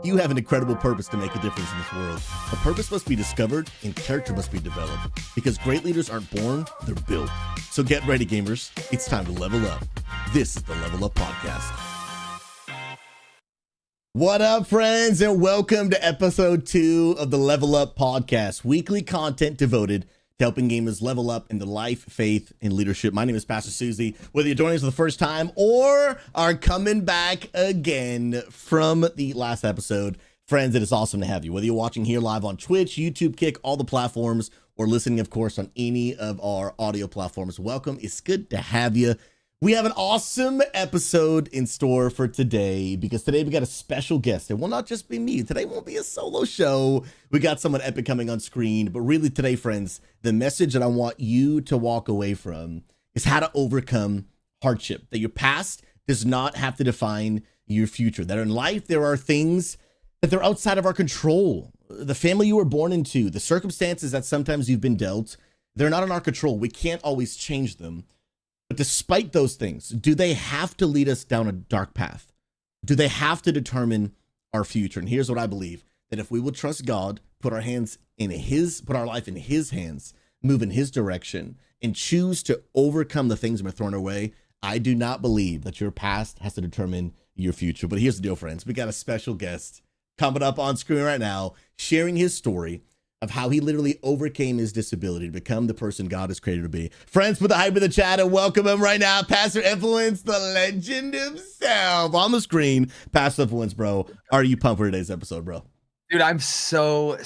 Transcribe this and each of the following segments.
You have an incredible purpose to make a difference in this world. A purpose must be discovered and character must be developed because great leaders aren't born, they're built. So get ready, gamers. It's time to level up. This is the Level Up Podcast. What up, friends, and welcome to episode 2 of the Level Up Podcast, weekly content devoted to helping gamers level up into life, faith, and leadership. My name is Pastor Susie. Whether you're joining us for the first time or are coming back again from the last episode, friends, it is awesome to have you. Whether you're watching here live on Twitch, YouTube, Kick, all the platforms, or listening, of course, on any of our audio platforms, welcome. It's good to have you. We have an awesome episode in store for today because today we got a special guest. It will not just be me. Today won't be a solo show. We got someone epic coming on screen. But really today, friends, the message that I want you to walk away from is how to overcome hardship. That your past does not have to define your future. That in life, there are things that they're outside of our control. The family you were born into, the circumstances that sometimes you've been dealt, they're not in our control. We can't always change them. But despite those things, do they have to lead us down a dark path? Do they have to determine our future? And here's what I believe, that if we will trust God, put our life in his hands, move in his direction, and choose to overcome the things that are thrown our way, I do not believe that your past has to determine your future. But here's the deal, friends. We got a special guest coming up on screen right now, sharing his story of how he literally overcame his disability to become the person God has created to be. Friends, put the hype in the chat and welcome him right now. Pastor Influence, the legend himself on the screen. Pastor Influence, bro. Are you pumped for today's episode, bro? Dude, I'm so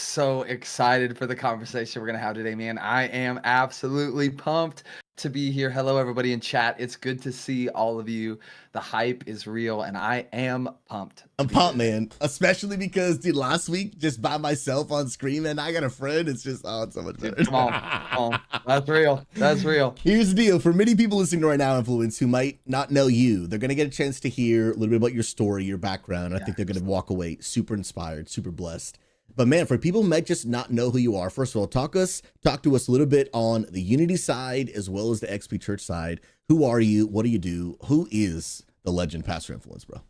excited for the conversation we're going to have today, man. I am absolutely pumped to be here. Hello, everybody in chat. It's good to see all of you. The hype is real, and I am pumped. I'm pumped, man. Especially because, dude, last week, just by myself on screen, man, I got a friend. It's just, oh, it's so much better. Dude, come on. That's real. That's real. Here's the deal. For many people listening right now, Influence, who might not know you, they're going to get a chance to hear a little bit about your story, your background. I think they're going to walk away super inspired, super blessed. But man, for people who might just not know who you are, first of all, talk to us a little bit on the Unity side as well as the XP Church side. Who are you? What do you do? Who is the legend Pastor Influence, bro?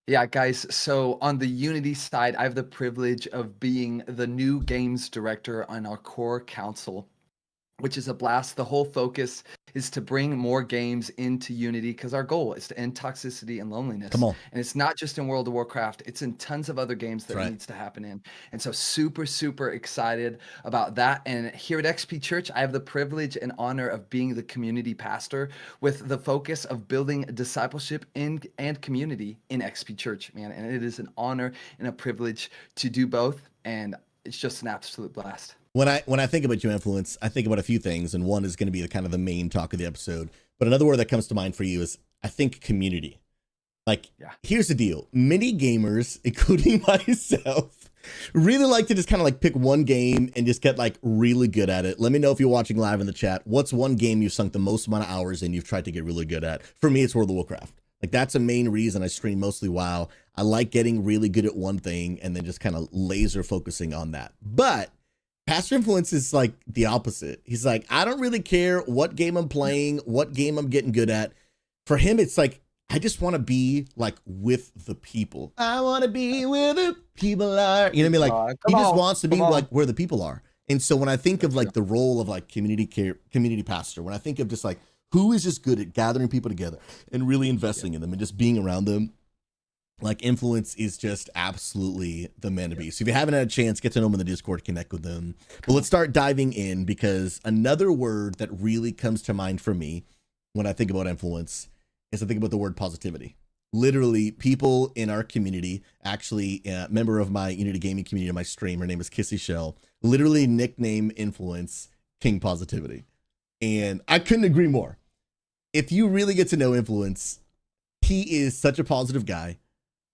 Yeah, guys. So on the Unity side, I have the privilege of being the new games director on our core council, which is a blast. The whole focus is to bring more games into Unity because our goal is to end toxicity and loneliness. Come on. And it's not just in World of Warcraft. It's in tons of other games that needs to happen in. And so super excited about that. And here at XP Church, I have the privilege and honor of being the community pastor with the focus of building discipleship and community in XP Church, man. And it is an honor and a privilege to do both. And it's just an absolute blast. When I think about your Influence, I think about a few things, and one is going to be the main talk of the episode. But another word that comes to mind for you is, I think, community. Here's the deal. Many gamers, including myself, really like to just pick one game and just get really good at it. Let me know if you're watching live in the chat. What's one game you've sunk the most amount of hours in you've tried to get really good at? For me, it's World of Warcraft. That's a main reason I stream mostly WoW. I like getting really good at one thing and then just laser focusing on that. But Pastor Influence is the opposite. He's I don't really care what game I'm playing, what game I'm getting good at. For him, it's I just want to be with the people. I want to be where the people are. You know what I mean? He just wants to be where the people are. And so when I think of the role of community pastor, when I think of just who is just good at gathering people together and really investing in them and just being around them, Influence is just absolutely the man to be. So if you haven't had a chance, get to know them in the Discord, connect with them. But let's start diving in, because another word that really comes to mind for me when I think about Influence is I think about the word positivity. Literally, people in our community, actually a member of my Unity gaming community, my stream, her name is Kissy Shell, literally nickname Influence King Positivity. And I couldn't agree more. If you really get to know Influence, he is such a positive guy.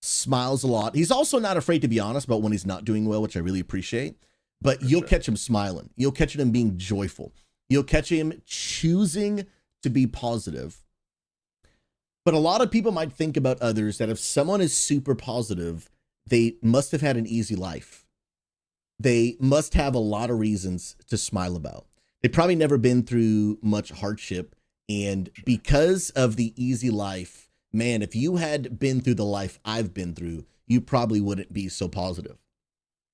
Smiles a lot. He's also not afraid to be honest about when he's not doing well, which I really appreciate. But you'll catch him smiling. You'll catch him being joyful. You'll catch him choosing to be positive. But a lot of people might think about others that if someone is super positive, they must have had an easy life. They must have a lot of reasons to smile about. They've probably never been through much hardship. And because of the easy life, man, if you had been through the life I've been through, you probably wouldn't be so positive.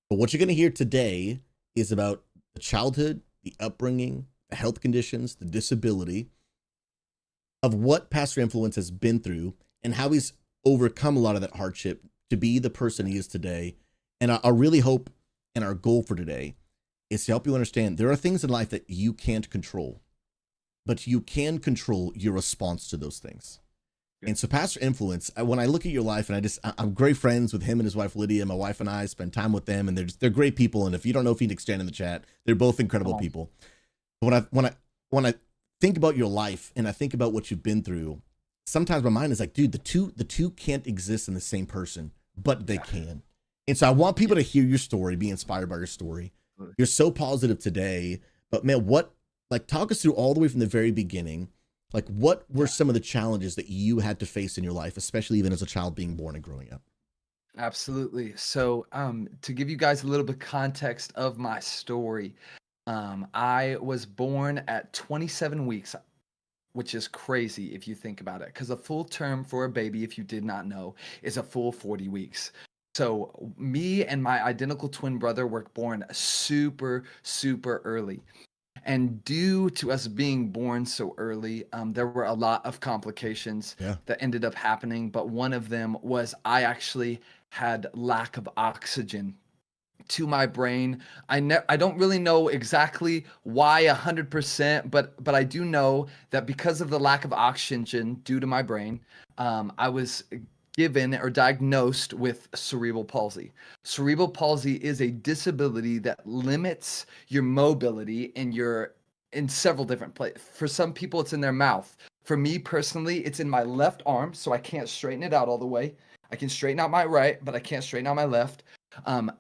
But what you're going to hear today is about the childhood, the upbringing, the health conditions, the disability of what Pastor Influence has been through and how he's overcome a lot of that hardship to be the person he is today. And I really hope, and our goal for today is to help you understand there are things in life that you can't control, but you can control your response to those things. And so Pastor Influence, when I look at your life, and I'm great friends with him and his wife, Lydia. My wife and I spend time with them, and they're great people. And if you don't know Phoenix Jan in the chat, they're both incredible people. But when I think about your life and I think about what you've been through, sometimes my mind is like, dude, the two can't exist in the same person, but they can. And so I want people to hear your story, be inspired by your story. You're so positive today, but man, talk us through all the way from the very beginning. Like, what were some of the challenges that you had to face in your life, especially even as a child being born and growing up? Absolutely. So, to give you guys a little bit of context of my story, I was born at 27 weeks, which is crazy if you think about it, because a full term for a baby, if you did not know, is a full 40 weeks. So me and my identical twin brother were born super, super early. And due to us being born so early, there were a lot of complications that ended up happening. But one of them was I actually had lack of oxygen to my brain. I don't really know exactly why 100%, but I do know that because of the lack of oxygen due to my brain, I was given or diagnosed with cerebral palsy. Cerebral palsy is a disability that limits your mobility in several different places. For some people, it's in their mouth. For me personally, it's in my left arm, so I can't straighten it out all the way. I can straighten out my right, but I can't straighten out my left.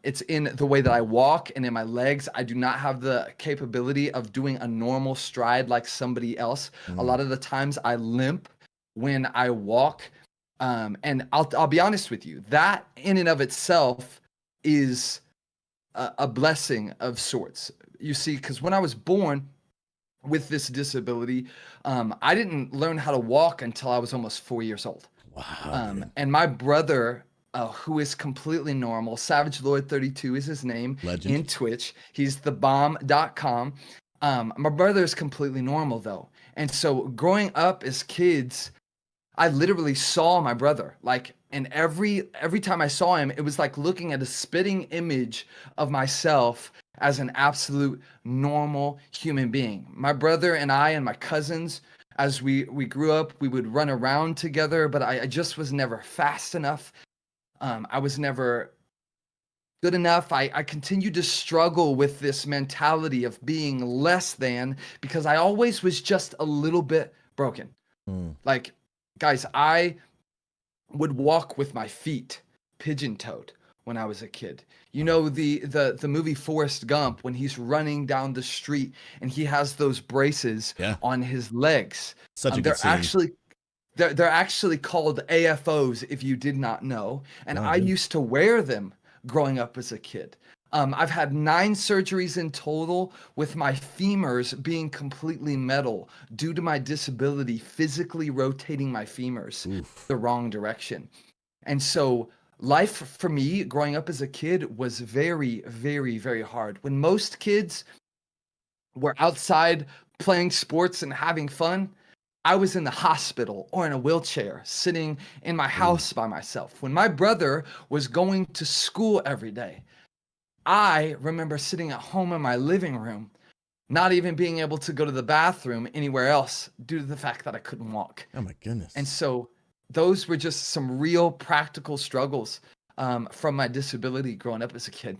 It's in the way that I walk and in my legs. I do not have the capability of doing a normal stride like somebody else. A lot of the times I limp when I walk. And I'll be honest with you, that in and of itself is a blessing of sorts. You see, because when I was born with this disability, I didn't learn how to walk until I was almost 4 years old. Wow. And my brother, who is completely normal, Savage Lord 32 is his name. Legend. In Twitch. He's thebomb.com. My brother is completely normal though. And so growing up as kids, I literally saw my brother, and every time I saw him, it was like looking at a spitting image of myself as an absolute normal human being. My brother and I and my cousins, as we grew up, we would run around together, but I just was never fast enough. I was never good enough. I continued to struggle with this mentality of being less than because I always was just a little bit broken. Guys, I would walk with my feet pigeon-toed when I was a kid. You know the movie Forrest Gump when he's running down the street and he has those braces on his legs. Such a good scene. They're actually called AFOs if you did not know, and I used to wear them growing up as a kid. I've had 9 surgeries in total, with my femurs being completely metal due to my disability, physically rotating my femurs the wrong direction. And so life for me growing up as a kid was very, very, very hard. When most kids were outside playing sports and having fun, I was in the hospital or in a wheelchair, sitting in my house by myself. When my brother was going to school every day, I remember sitting at home in my living room, not even being able to go to the bathroom anywhere else due to the fact that I couldn't walk. Oh my goodness. And so those were just some real practical struggles from my disability growing up as a kid.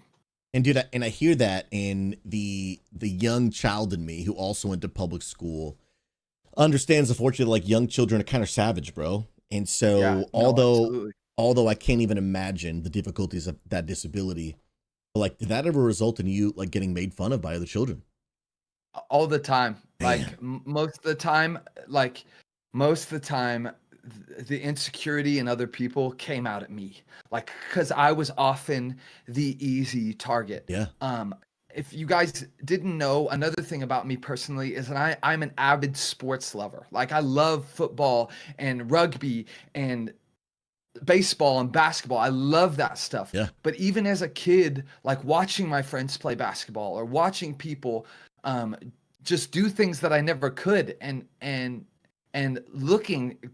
And dude, I hear that, in the young child in me who also went to public school understands, unfortunately, like young children are kind of savage, bro. And so although I can't even imagine the difficulties of that disability, like, did that ever result in you like getting made fun of by other children? All the time. Man. Like most of the time, the insecurity in other people came out at me, like, because I was often the easy target. if you guys didn't know, another thing about me personally is that I'm an avid sports lover. Like I love football and rugby and baseball and basketball. I love that stuff. Yeah. But even as a kid, like watching my friends play basketball or watching people just do things that I never could and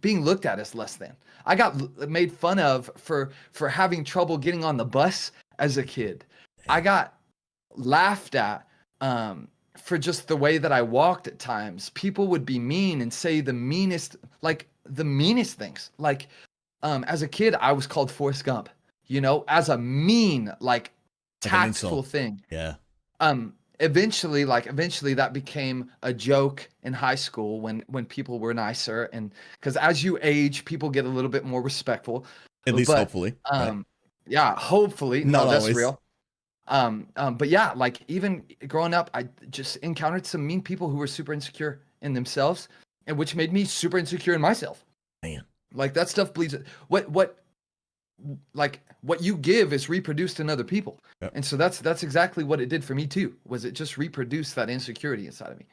being looked at as less than. I got made fun of for having trouble getting on the bus as a kid. I got laughed at for just the way that I walked at times. People would be mean and say the meanest things. Like as a kid, I was called Forrest Gump, as a mean, like tactful thing. Yeah. Eventually that became a joke in high school when people were nicer, and because as you age, people get a little bit more respectful. At least hopefully. Right? Yeah, hopefully. Not no, that's always. real. But yeah, like even growing up, I just encountered some mean people who were super insecure in themselves, and which made me super insecure in myself. Man. Like that stuff bleeds. What you give is reproduced in other people. Yep. And so that's exactly what it did for me too. Was it just reproduced that insecurity inside of me?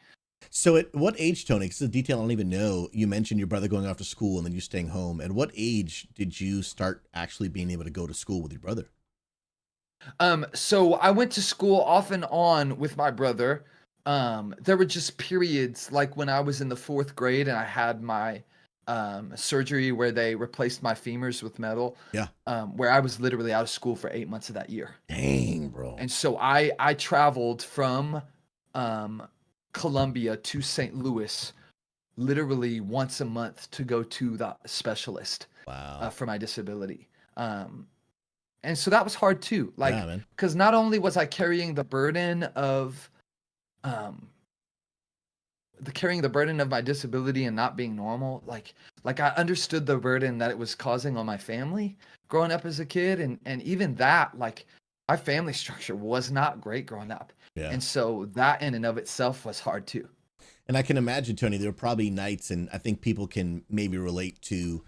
So at what age, Tony, because the detail I don't even know, you mentioned your brother going off to school and then you staying home. At what age did you start actually being able to go to school with your brother? So I went to school off and on with my brother. There were just periods like when I was in the 4th grade and I had my surgery where they replaced my femurs with metal. Yeah. Where I was literally out of school for 8 months of that year. Dang, bro. And so I traveled from Columbia to St. Louis literally once a month to go to the specialist. Wow. For my disability. And so that was hard too. Like, because not only was I carrying the burden of my disability and not being normal, like I understood the burden that it was causing on my family growing up as a kid, and even that, like my family structure was not great growing up. Yeah. And so that in and of itself was hard too. And I can imagine, Tony, there were probably nights, and I think people can maybe relate to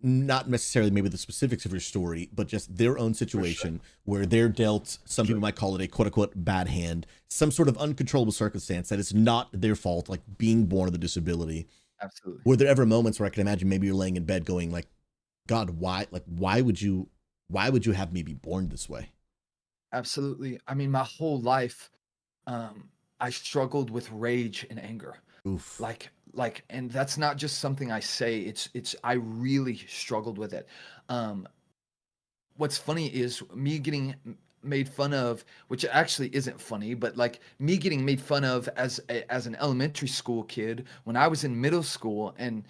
not necessarily maybe the specifics of your story, but just their own situation where they're dealt, some people might call it a quote unquote bad hand, some sort of uncontrollable circumstance that is not their fault, like being born with a disability. Absolutely. Were there ever moments where I can imagine maybe you're laying in bed going like, God, why would you have me be born this way? Absolutely. I mean, my whole life, I struggled with rage and anger. Oof. Like, and that's not just something I say, it's I really struggled with it. What's funny is me getting made fun of, which actually isn't funny, but like me getting made fun of as an elementary school kid when I was in middle school, and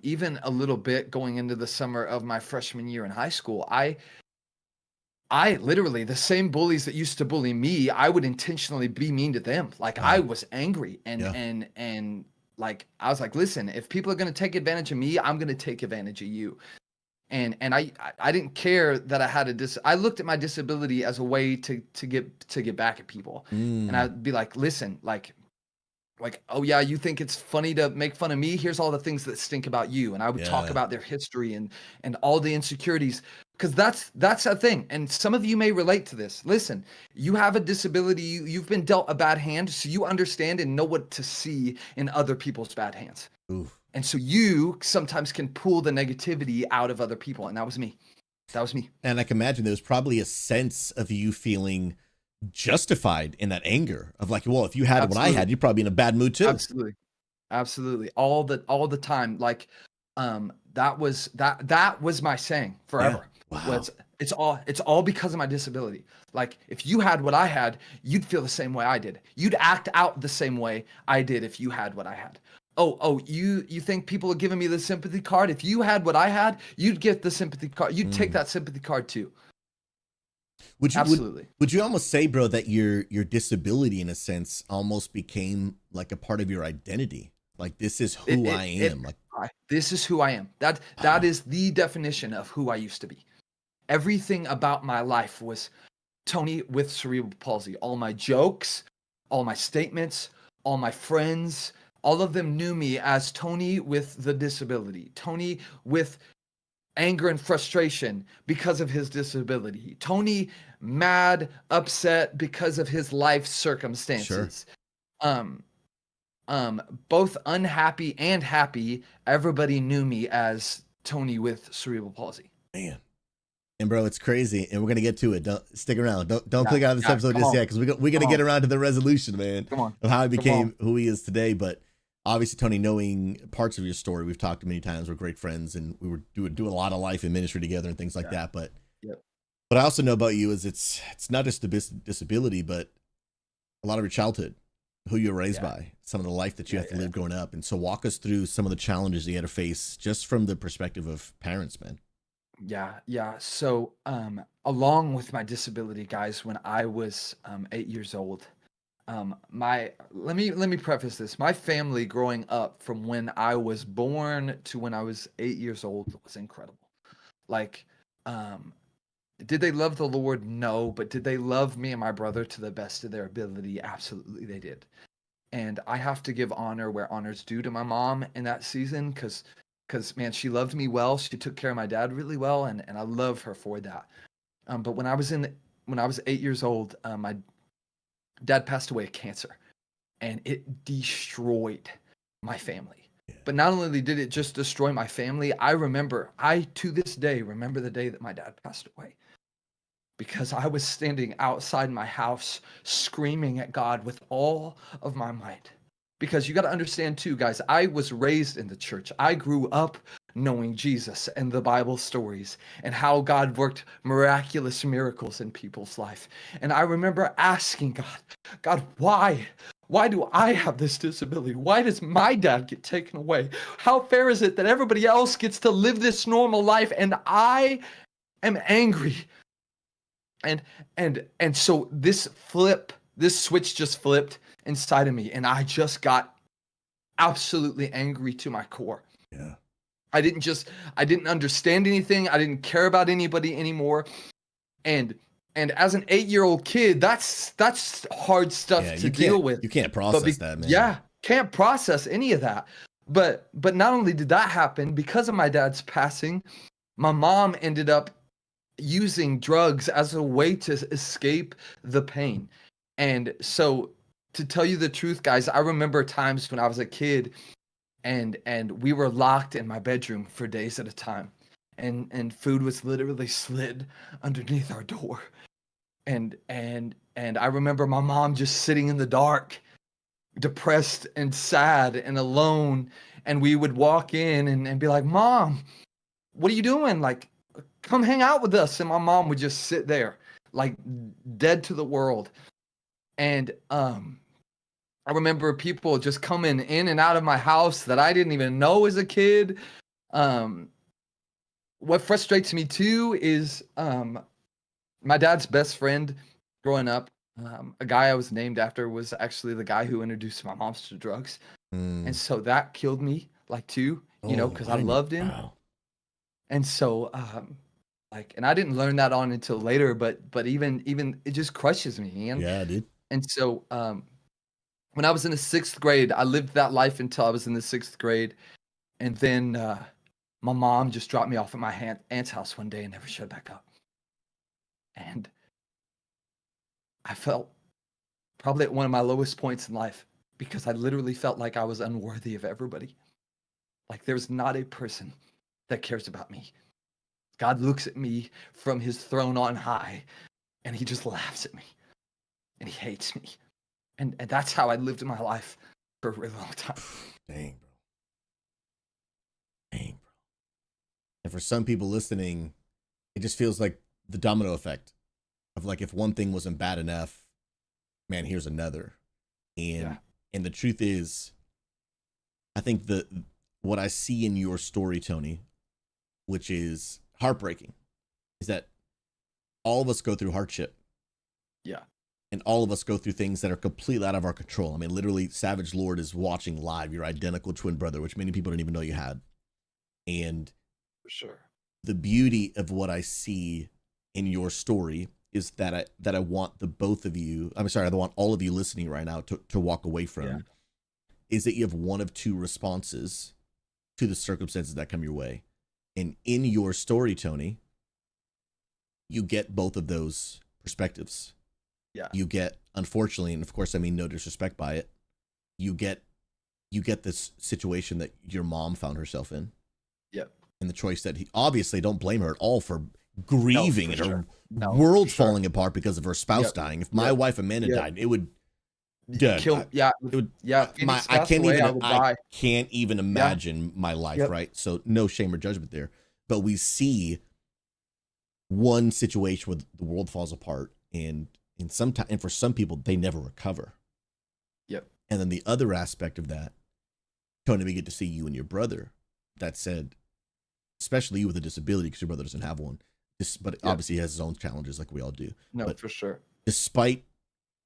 even a little bit going into the summer of my freshman year in high school, I literally, the same bullies that used to bully me, I would intentionally be mean to them. Like I was angry and like, I was like, listen, if people are going to take advantage of me, I'm going to take advantage of you. And I didn't care that I had I looked at my disability as a way to get back at people. And I'd be like, listen, like, oh yeah, you think it's funny to make fun of me? Here's all the things that stink about you. And I would talk about their history and all the insecurities. Because that's a thing. And some of you may relate to this. Listen, you have a disability. You've been dealt a bad hand, so you understand and know what to see in other people's bad hands. Oof. And so you sometimes can pull the negativity out of other people. And that was me. And I can imagine there was probably a sense of you feeling justified in that anger of like, well, if you had what I had, you'd probably be in a bad mood too. Absolutely. All the time. Like, that was my saying forever. Yeah. Wow. It's all because of my disability. Like if you had what I had, you'd feel the same way I did. You'd act out the same way I did if you had what I had. Oh, you think people are giving me the sympathy card? If you had what I had, you'd get the sympathy card. You'd take that sympathy card too. Absolutely. Would you almost say, bro, that your disability in a sense almost became like a part of your identity? Like this is who I am. This is who I am. That is the definition of who I used to be. Everything about my life was Tony with cerebral palsy. All my jokes, all my statements, all my friends, all of them knew me as Tony with the disability. Tony with anger and frustration because of his disability. Tony mad, upset because of his life circumstances. Sure. Both unhappy and happy. Everybody knew me as Tony with cerebral palsy. Man. And bro, it's crazy, and we're gonna get to it. Don't stick around. Don't click out of this episode just yet, because we're gonna get around to the resolution, man, of how he became who he is today. But obviously, Tony, knowing parts of your story, we've talked many times. We're great friends, and we were doing a lot of life and ministry together and things like that. But what I also know about you is it's not just the disability, but a lot of your childhood, who you were raised by, some of the life that you have to live growing up. And so walk us through some of the challenges you had to face just from the perspective of parents, man. Yeah. So, along with my disability, guys, when I was 8 years old, let me preface this. My family growing up from when I was born to when I was 8 years old was incredible. Like, did they love the Lord? No, but did they love me and my brother to the best of their ability? Absolutely, they did. And I have to give honor where honor's due to my mom in that season, because man, she loved me well. She took care of my dad really well, and I love her for that. But when I was 8 years old, my dad passed away of cancer, and it destroyed my family. But not only did it just destroy my family, I to this day remember the day that my dad passed away, because I was standing outside my house screaming at God with all of my might. Because you got to understand too, guys, I was raised in the church. I grew up knowing Jesus and the Bible stories and how God worked miraculous miracles in people's life. And I remember asking God, why? Why do I have this disability? Why does my dad get taken away? How fair is it that everybody else gets to live this normal life and I am angry? And so this switch just flipped inside of me, and I just got absolutely angry to my core. Yeah. I didn't understand anything. I didn't care about anybody anymore. And as an 8-year-old kid, that's hard stuff to deal with. You can't process that, man. Yeah, can't process any of that. But not only did that happen, because of my dad's passing, my mom ended up using drugs as a way to escape the pain. And so, to tell you the truth, guys, I remember times when I was a kid and we were locked in my bedroom for days at a time, and food was literally slid underneath our door. And I remember my mom just sitting in the dark, depressed and sad and alone, and we would walk in and be like, "Mom, what are you doing? Like, come hang out with us." And my mom would just sit there like dead to the world. And I remember people just coming in and out of my house that I didn't even know as a kid. What frustrates me too is my dad's best friend growing up, a guy I was named after, was actually the guy who introduced my mom to drugs. And so that killed me, like, too, because I loved him. Wow. And so, and I didn't learn that on until later, but even it just crushes me, man. Yeah, dude. And so, when I was in the 6th grade, I lived that life until I was in the 6th grade. And then my mom just dropped me off at my aunt's house one day and never showed back up. And I felt probably at one of my lowest points in life, because I literally felt like I was unworthy of everybody. Like, there's not a person that cares about me. God looks at me from his throne on high, and he just laughs at me, and he hates me. And that's how I lived my life for a really long time. Dang, bro. And for some people listening, it just feels like the domino effect of, like, if one thing wasn't bad enough, man, here's another. And the truth is, I think what I see in your story, Tony, which is heartbreaking, is that all of us go through hardship. Yeah. And all of us go through things that are completely out of our control. I mean, literally, Savage Lord is watching live your identical twin brother, which many people don't even know you had. And For sure. The beauty of what I see in your story is that I want the both of you, I want all of you listening right now to walk away from, is that you have one of two responses to the circumstances that come your way. And in your story, Tony, you get both of those perspectives. Yeah. You get, unfortunately, and of course I mean no disrespect by it, you get this situation that your mom found herself in. Yep. And the choice that he, obviously don't blame her at all for grieving and her world falling apart because of her spouse dying. If my wife Amanda died, it would kill. It would. I can't even imagine my life, right? So no shame or judgment there. But we see one situation where the world falls apart, and for some people they never recover. Yep. And then the other aspect of that, Tony, we get to see you and your brother. That said, especially you with a disability, because your brother doesn't have one. But obviously he has his own challenges, like we all do. No, but for sure. Despite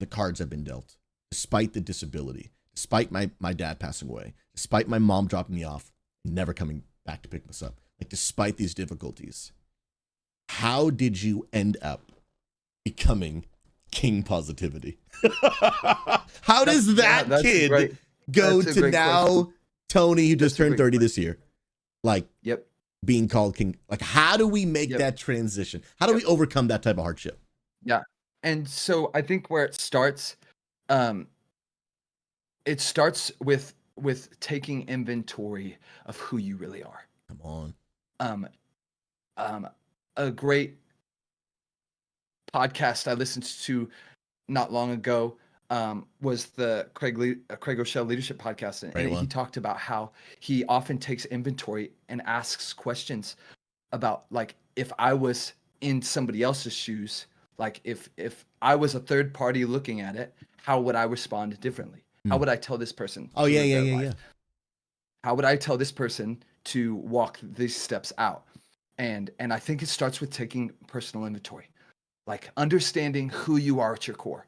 the cards I've been dealt, despite the disability, despite my dad passing away, despite my mom dropping me off and never coming back to pick us up, like despite these difficulties, how did you end up becoming King Positivity? How does that kid go to now question. Tony, who just turned 30 this year, like being called King? Like, how do we make that transition? How do we overcome that type of hardship? Yeah. And so I think where it starts with taking inventory of who you really are. Come on. A great podcast I listened to not long ago was the Craig Rochelle Leadership Podcast. And he talked about how he often takes inventory and asks questions about, like, if I was in somebody else's shoes, like if I was a third party looking at it, how would I respond differently? How would I tell this person? Oh, yeah. How would I tell this person to walk these steps out? And I think it starts with taking personal inventory, like understanding who you are at your core.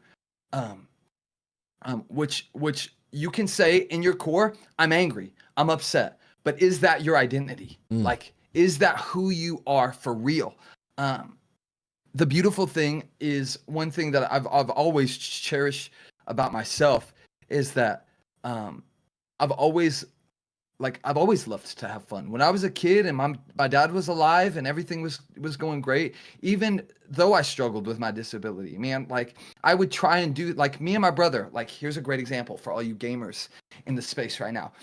Which you can say in your core, I'm angry, I'm upset, but is that your identity? Like, is that who you are for real? The beautiful thing is, one thing that I've always cherished about myself is that I've always loved to have fun. When I was a kid and my dad was alive and everything was going great, even though I struggled with my disability, man, like I would try and do, like, me and my brother, like, here's a great example for all you gamers in the space right now.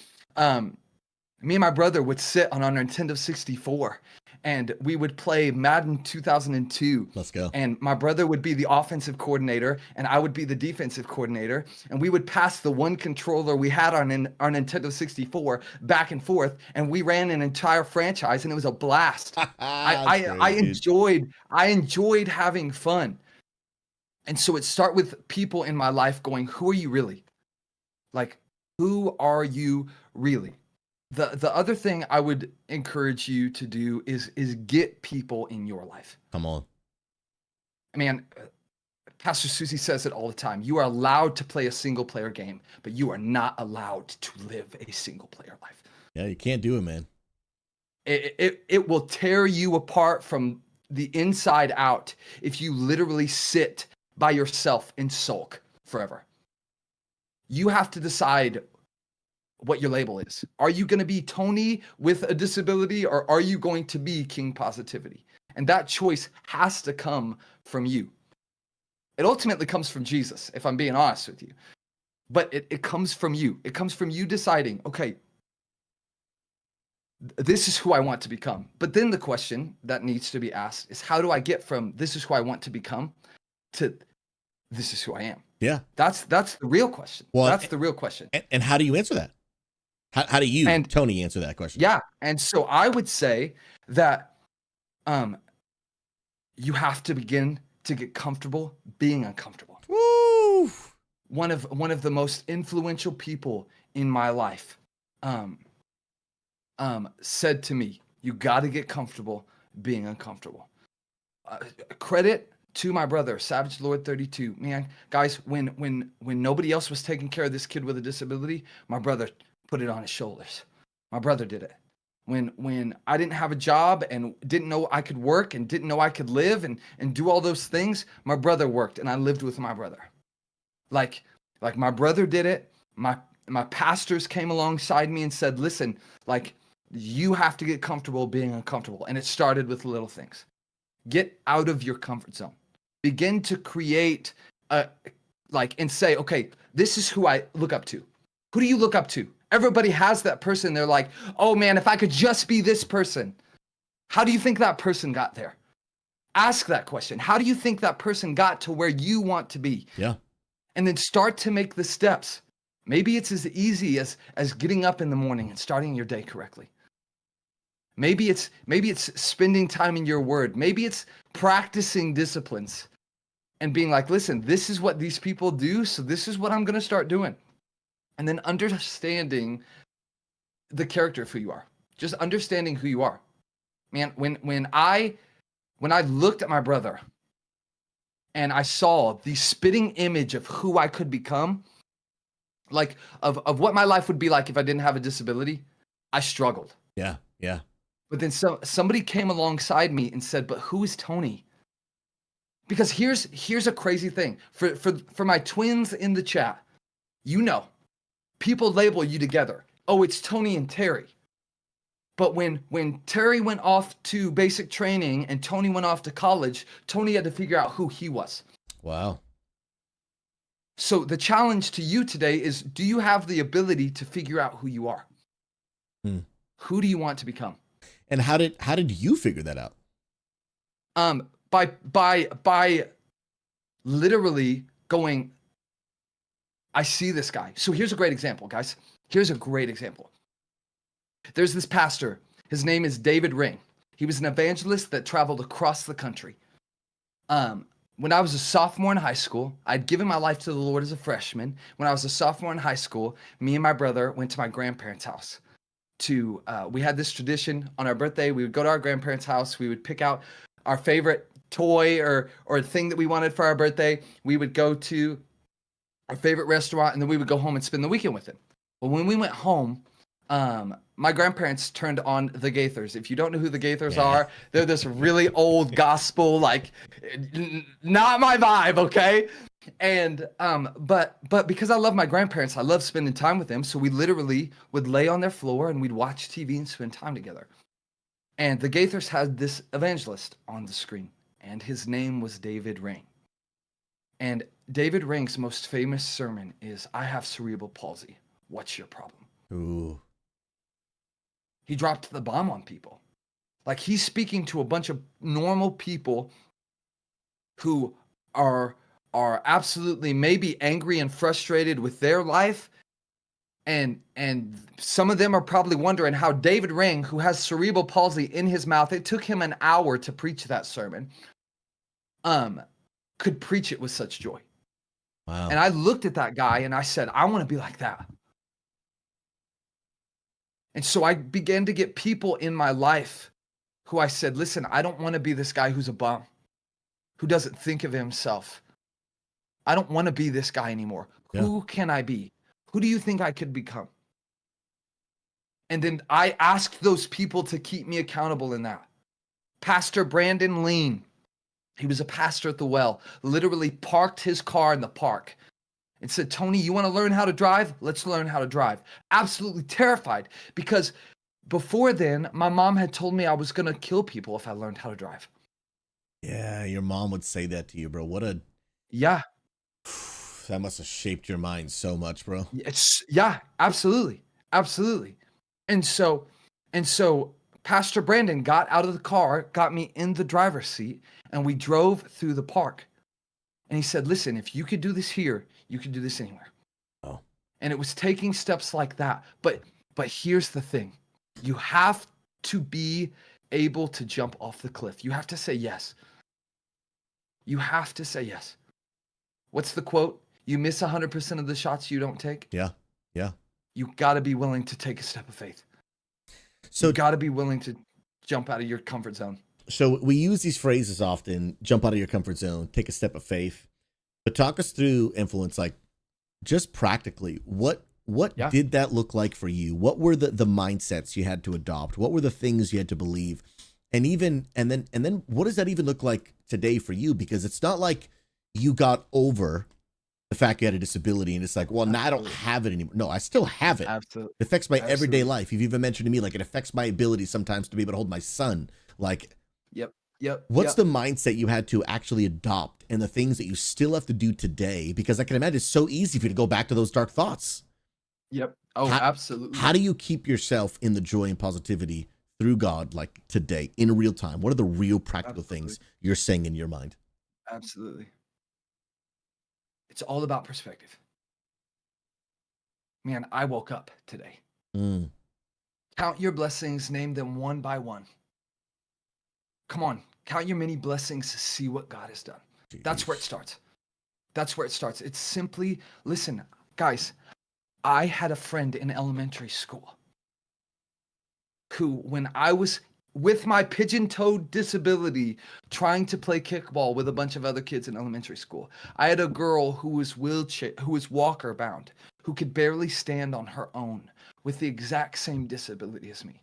Me and my brother would sit on our Nintendo 64 and we would play Madden 2002. Let's go. And my brother would be the offensive coordinator and I would be the defensive coordinator. And we would pass the one controller we had on our Nintendo 64 back and forth. And we ran an entire franchise and it was a blast. I enjoyed having fun. And so it started with people in my life going, who are you really? Like, who are you really? The other thing I would encourage you to do is get people in your life. Come on. Man, Pastor Susie says it all the time. You are allowed to play a single player game, but you are not allowed to live a single player life. Yeah, you can't do it, man. It will tear you apart from the inside out if you literally sit by yourself and sulk forever. You have to decide what your label is. Are you going to be Tony with a disability, or are you going to be King Positivity? And that choice has to come from you. It ultimately comes from Jesus, if I'm being honest with you. But it comes from you. It comes from you deciding, okay, this is who I want to become. But then the question that needs to be asked is, how do I get from this is who I want to become to this is who I am? Yeah. That's the real question. Well, that's the real question. And how do you answer that? How do you, Tony, answer that question? Yeah. And so I would say that you have to begin to get comfortable being uncomfortable. Woo! One of the most influential people in my life said to me, you got to get comfortable being uncomfortable. Credit to my brother, Savage Lord 32. Man, guys, when nobody else was taking care of this kid with a disability, my brother put it on his shoulders. My brother did it. When I didn't have a job and didn't know I could work and didn't know I could live and do all those things, my brother worked and I lived with my brother. Like my brother did it. My pastors came alongside me and said, listen, like, You have to get comfortable being uncomfortable. And it started with little things. Get out of your comfort zone. Begin to create and say, okay, this is who I look up to. Who do you look up to? Everybody has that person. They're like, oh man, if I could just be this person. How do you think that person got there? Ask that question. How do you think that person got to where you want to be? Yeah. And then start to make the steps. Maybe it's as easy as getting up in the morning and starting your day correctly. Maybe it's spending time in your word. Maybe it's practicing disciplines and being like, listen, this is what these people do, so this is what I'm going to start doing. And then understanding the character of who you are. Just understanding who you are. Man, when I looked at my brother and I saw the spitting image of who I could become, like of what my life would be like if I didn't have a disability, I struggled. Yeah, yeah. But then somebody came alongside me and said, but who is Tony? Because here's a crazy thing. For my twins in the chat, people label you together. Oh, it's Tony and Terry. But when Terry went off to basic training and Tony went off to college, Tony had to figure out who he was. Wow. So the challenge to you today is, do you have the ability to figure out who you are? Who do you want to become? And how did you figure that out? By literally going, I see this guy. So here's a great example, guys. Here's a great example. There's this pastor. His name is David Ring. He was an evangelist that traveled across the country. When I was a sophomore in high school, I'd given my life to the Lord as a freshman. When I was a sophomore in high school, me and my brother went to my grandparents' house. We had this tradition on our birthday. We would go to our grandparents' house. We would pick out our favorite toy or thing that we wanted for our birthday. We would go to our favorite restaurant, and then we would go home and spend the weekend with him. Well, when we went home, my grandparents turned on the Gaithers. If you don't know who the Gaithers are, they're this really old gospel, like, not my vibe, okay? And but because I love my grandparents, I love spending time with them. So we literally would lay on their floor and we'd watch TV and spend time together. And the Gaithers had this evangelist on the screen, and his name was David Ring. And David Ring's most famous sermon is, I have cerebral palsy. What's your problem? Ooh. He dropped the bomb on people. Like, he's speaking to a bunch of normal people who are absolutely maybe angry and frustrated with their life. And some of them are probably wondering how David Ring, who has cerebral palsy in his mouth, it took him an hour to preach that sermon, could preach it with such joy. Wow. And I looked at that guy and I said, I want to be like that. And so I began to get people in my life who I said, listen, I don't want to be this guy who's a bum, who doesn't think of himself. I don't want to be this guy anymore. Yeah. Who can I be? Who do you think I could become? And then I asked those people to keep me accountable in that. Pastor Brandon Lean, he was a pastor at the Well, literally parked his car in the park and said, Tony, you want to learn how to drive? Let's learn how to drive. Absolutely terrified, because before then, my mom had told me I was going to kill people if I learned how to drive. Yeah, your mom would say that to you, bro. Yeah. That must have shaped your mind so much, bro. Yeah, absolutely. Absolutely. And so Pastor Brandon got out of the car, got me in the driver's seat, and we drove through the park. And he said, listen, if you could do this here, you could do this anywhere. Oh. And it was taking steps like that. But here's the thing. You have to be able to jump off the cliff. You have to say yes. You have to say yes. What's the quote? You miss 100% of the shots you don't take. Yeah. Yeah. You got to be willing to take a step of faith. So you got to be willing to jump out of your comfort zone. So we use these phrases often: jump out of your comfort zone, take a step of faith. But talk us through influence, like just practically, what did that look like for you? What were the mindsets you had to adopt? What were the things you had to believe? And then what does that even look like today for you? Because it's not like you got over the fact you had a disability, and it's like, well, now I don't have it anymore. No, I still have it. Absolutely. It affects my everyday life. You've even mentioned to me, like, it affects my ability sometimes to be able to hold my son. Like, what's the mindset you had to actually adopt, and the things that you still have to do today? Because I can imagine it's so easy for you to go back to those dark thoughts. Oh, absolutely. How do you keep yourself in the joy and positivity through God, like today, in real time? What are the real practical things you're saying in your mind? Absolutely. It's all about perspective. Man, I woke up today. Count your blessings, name them one by one. Come on, count your many blessings, see what God has done. Jeez. That's where it starts. That's where it starts. It's simply, listen, guys, I had a friend in elementary school who, when I was with my pigeon-toed disability trying to play kickball with a bunch of other kids in elementary school, I had a girl who was walker bound, who could barely stand on her own with the exact same disability as me.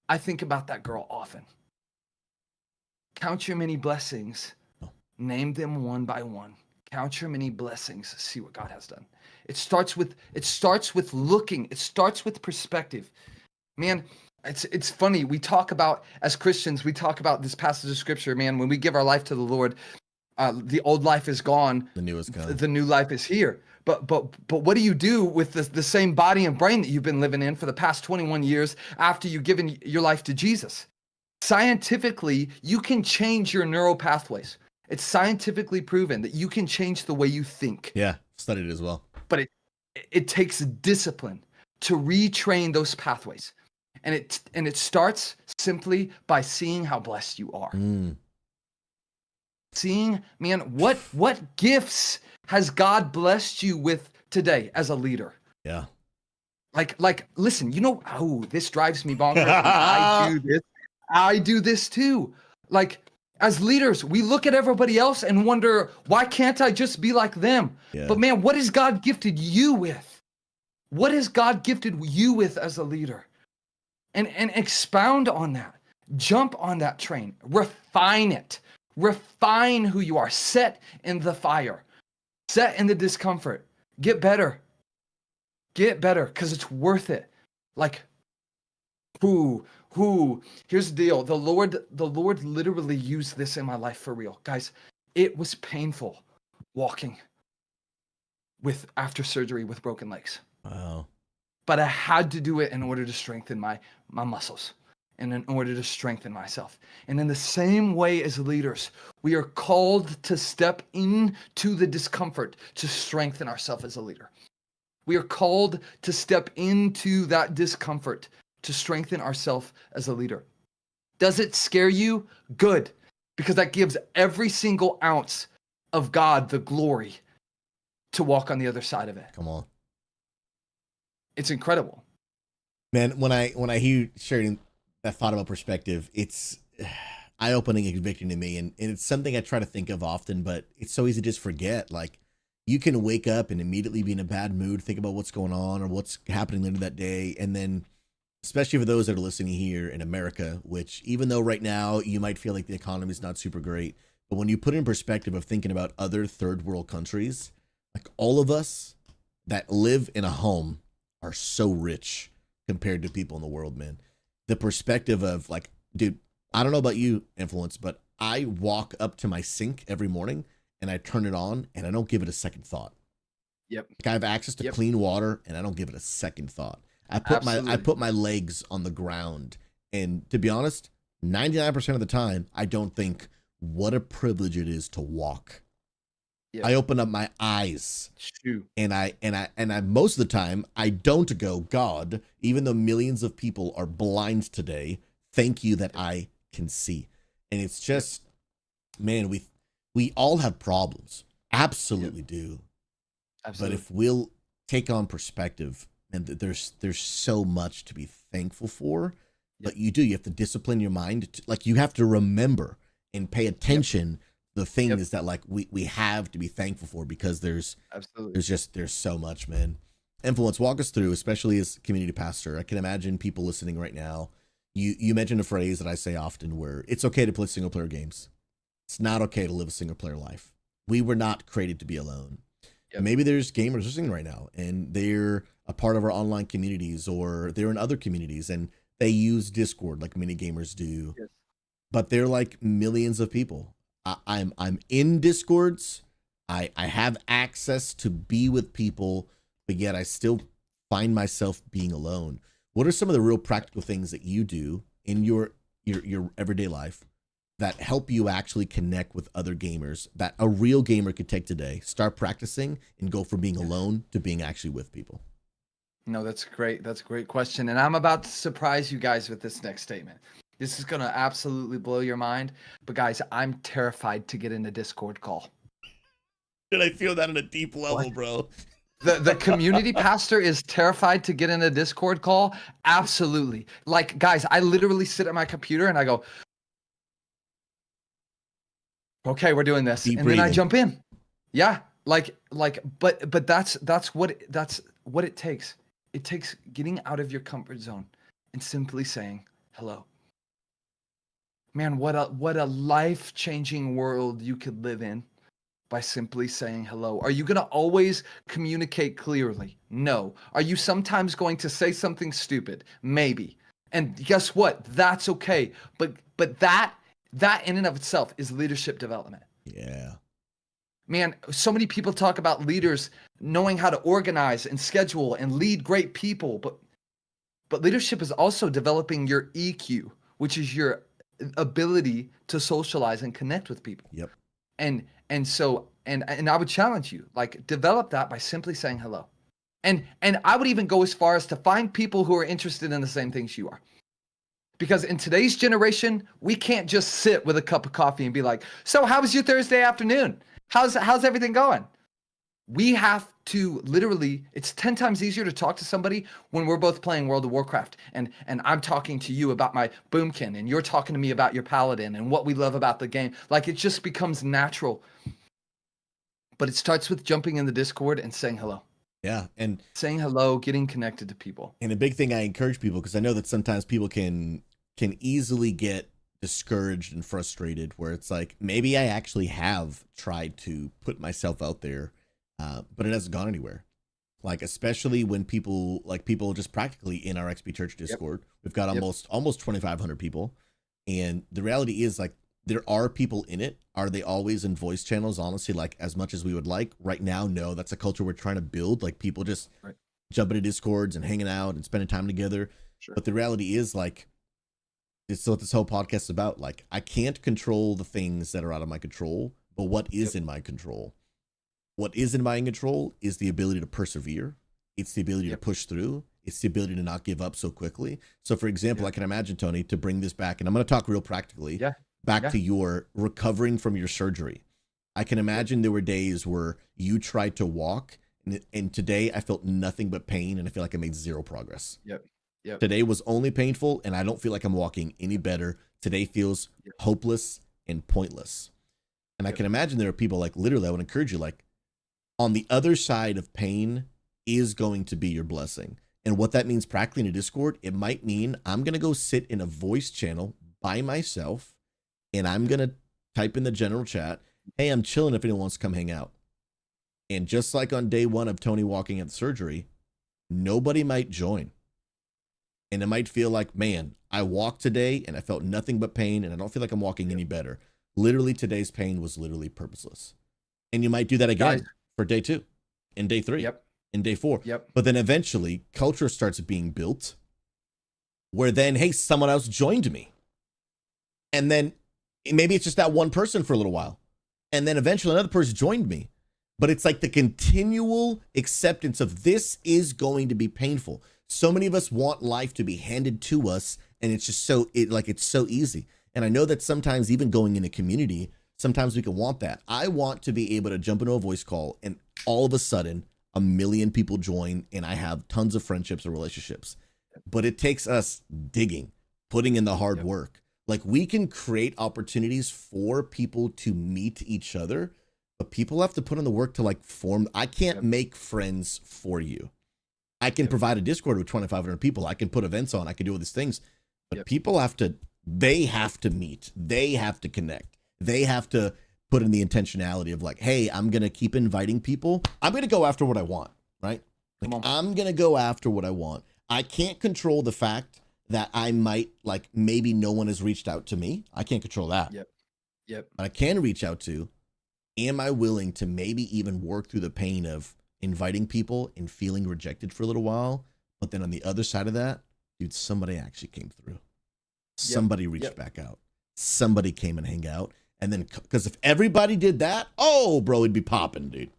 I think about that girl often. Count your many blessings, name them one by one. Count your many blessings, see what God has done. It starts with looking. It starts with perspective. Man, it's funny. We talk about, as Christians, we talk about this passage of scripture, man, when we give our life to the Lord, the old life is gone. The new is gone. The new life is here. But what do you do with the same body and brain that you've been living in for the past 21 years after you've given your life to Jesus? Scientifically, you can change your neural pathways. It's scientifically proven that you can change the way you think. Yeah, studied it as well. But it takes discipline to retrain those pathways. And it starts simply by seeing how blessed you are. Seeing, man, what gifts has God blessed you with today as a leader? Yeah. Like, listen, this drives me bonkers. I do this too. Like, as leaders, we look at everybody else and wonder, why can't I just be like them? Yeah. But man, what has God gifted you with? What has God gifted you with as a leader? And expound on that. Jump on that train. Refine it. Refine who you are. Set in the fire. Set in the discomfort. Get better. Get better, because it's worth it. Like, here's the deal. The Lord literally used this in my life for real. Guys, it was painful walking after surgery with broken legs. Wow. But I had to do it in order to strengthen my muscles and in order to strengthen myself. And in the same way as leaders, we are called to step into the discomfort to strengthen ourselves as a leader. We are called to step into that discomfort to strengthen ourselves as a leader. Does it scare you? Good, because that gives every single ounce of God the glory to walk on the other side of it. Come on. It's incredible. Man, when I hear you sharing that thought about perspective, it's eye-opening and convicting to me, and it's something I try to think of often, but it's so easy to just forget. Like, you can wake up and immediately be in a bad mood, think about what's going on or what's happening later that day, and then, especially for those that are listening here in America, which even though right now you might feel like the economy is not super great, but when you put it in perspective of thinking about other third world countries, like all of us that live in a home are so rich compared to people in the world, man. The perspective of like, dude, I don't know about you, Influence, but I walk up to my sink every morning and I turn it on and I don't give it a second thought. Yep. Like I have access to clean water and I don't give it a second thought. I put my legs on the ground, and to be honest, 99% of the time, I don't think what a privilege it is to walk. Yep. I open up my eyes, and I most of the time I don't go, God, even though millions of people are blind today, thank you that I can see. And it's just, man, we all have problems, absolutely do. Absolutely. But if we'll take on perspective, and there's so much to be thankful for, but you have to discipline your mind. Like, you have to remember and pay attention the things that like we have to be thankful for, because there's so much, man. Influence, walk us through, especially as community pastor. I can imagine people listening right now. You mentioned a phrase that I say often, where it's okay to play single player games. It's not okay to live a single player life. We were not created to be alone. Maybe there's gamers listening right now and they're a part of our online communities, or they're in other communities and they use Discord like many gamers do. Yes. But they're like millions of people. I'm in Discords. I have access to be with people, but yet I still find myself being alone. What are some of the real practical things that you do in your everyday life that help you actually connect with other gamers that a real gamer could take today, start practicing, and go from being alone to being actually with people? No, that's great. That's a great question. And I'm about to surprise you guys with this next statement. This is going to absolutely blow your mind. But guys, I'm terrified to get in a Discord call. Did I feel that on a deep level, bro? The community pastor is terrified to get in a Discord call? Absolutely. Like, guys, I literally sit at my computer and I go, okay, we're doing this. Deep and breathing. Then I jump in. Yeah. But that's what it takes. It takes getting out of your comfort zone and simply saying hello. Man, what a life-changing world you could live in by simply saying hello. Are you going to always communicate clearly? No. Are you sometimes going to say something stupid? Maybe. And guess what? That's okay. But that in and of itself is leadership development. Yeah. Man, so many people talk about leaders knowing how to organize and schedule and lead great people, but leadership is also developing your EQ, which is your ability to socialize and connect with people. Yep. And so I would challenge you, like, develop that by simply saying hello. And I would even go as far as to find people who are interested in the same things you are. Because in today's generation, we can't just sit with a cup of coffee and be like, so how was your Thursday afternoon? How's everything going? We have to literally, it's 10 times easier to talk to somebody when we're both playing World of Warcraft and I'm talking to you about my boomkin and you're talking to me about your paladin and what we love about the game. Like, it just becomes natural. But it starts with jumping in the Discord and saying hello. Yeah. And saying hello, getting connected to people. And a big thing I encourage people, because I know that sometimes people can easily get discouraged and frustrated, where it's like, maybe I actually have tried to put myself out there, but it hasn't gone anywhere. Like, especially when people just practically in our XP Church Discord, we've got almost 2,500 people. And the reality is, like, there are people in it. Are they always in voice channels? Honestly, like, as much as we would like right now, no. That's a culture we're trying to build. Like, people just jumping into Discords and hanging out and spending time together. Sure. But the reality is, like, it's what this whole podcast is about. Like, I can't control the things that are out of my control, but what is in my control? What is in my control is the ability to persevere. It's the ability to push through. It's the ability to not give up so quickly. So, for example, I can imagine, Tony, to bring this back, and I'm going to talk real practically, back to your recovering from your surgery. I can imagine there were days where you tried to walk, and today I felt nothing but pain, and I feel like I made zero progress. Yep. Today was only painful, and I don't feel like I'm walking any better. Today feels hopeless and pointless. And I can imagine there are people, like, literally, I would encourage you, like, on the other side of pain is going to be your blessing. And what that means practically in a Discord, it might mean I'm going to go sit in a voice channel by myself, and I'm going to type in the general chat, hey, I'm chilling if anyone wants to come hang out. And just like on day one of Tony walking at the surgery, nobody might join. And it might feel like, man, I walked today and I felt nothing but pain and I don't feel like I'm walking any better. Literally, today's pain was literally purposeless. And you might do that again for day 2 and day 3 and day 4. But then eventually culture starts being built where then, hey, someone else joined me. And then maybe it's just that one person for a little while. And then eventually another person joined me. But it's like the continual acceptance of this is going to be painful. So many of us want life to be handed to us, and it's just it's so easy. And I know that sometimes even going in a community, sometimes we can want that. I want to be able to jump into a voice call and all of a sudden 1 million people join and I have tons of friendships or relationships. But it takes us digging, putting in the hard work. Like, we can create opportunities for people to meet each other, but people have to put in the work to, like, form. I can't make friends for you. I can provide a Discord with 2,500 people. I can put events on. I can do all these things. But people have to, they have to meet. They have to connect. They have to put in the intentionality of like, hey, I'm going to keep inviting people. I'm going to go after what I want, right? Like, I'm going to go after what I want. I can't control the fact that I might, like, maybe no one has reached out to me. I can't control that. Yep. But I can reach out to, am I willing to maybe even work through the pain of inviting people and feeling rejected for a little while? But then on the other side of that, dude, somebody actually came through. Somebody reached back out. Somebody came and hang out. And then, because if everybody did that, oh, bro, it'd be popping, dude.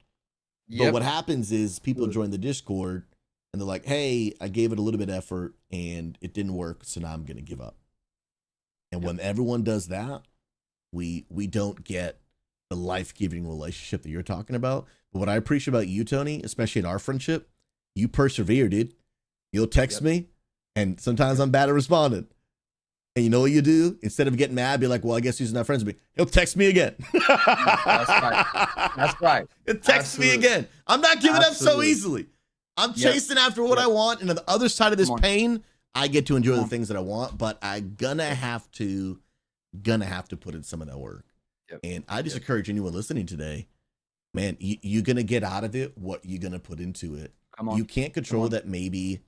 But what happens is people join the Discord and they're like, hey, I gave it a little bit of effort and it didn't work, so now I'm going to give up. And when everyone does that, we don't get the life-giving relationship that you're talking about. But what I appreciate about you, Tony, especially in our friendship, you persevere, dude. You'll text me, and sometimes I'm bad at responding. And you know what you do? Instead of getting mad, be like, well, I guess he's not friends with me. He'll text me again. That's right. He'll text me again. I'm not giving up so easily. I'm chasing after what I want. And on the other side of this pain, I get to enjoy the things that I want, but I'm gonna have to put in some of that work. And I just encourage anyone listening today, man, you're gonna get out of it what you're gonna put into it. You can't control that maybe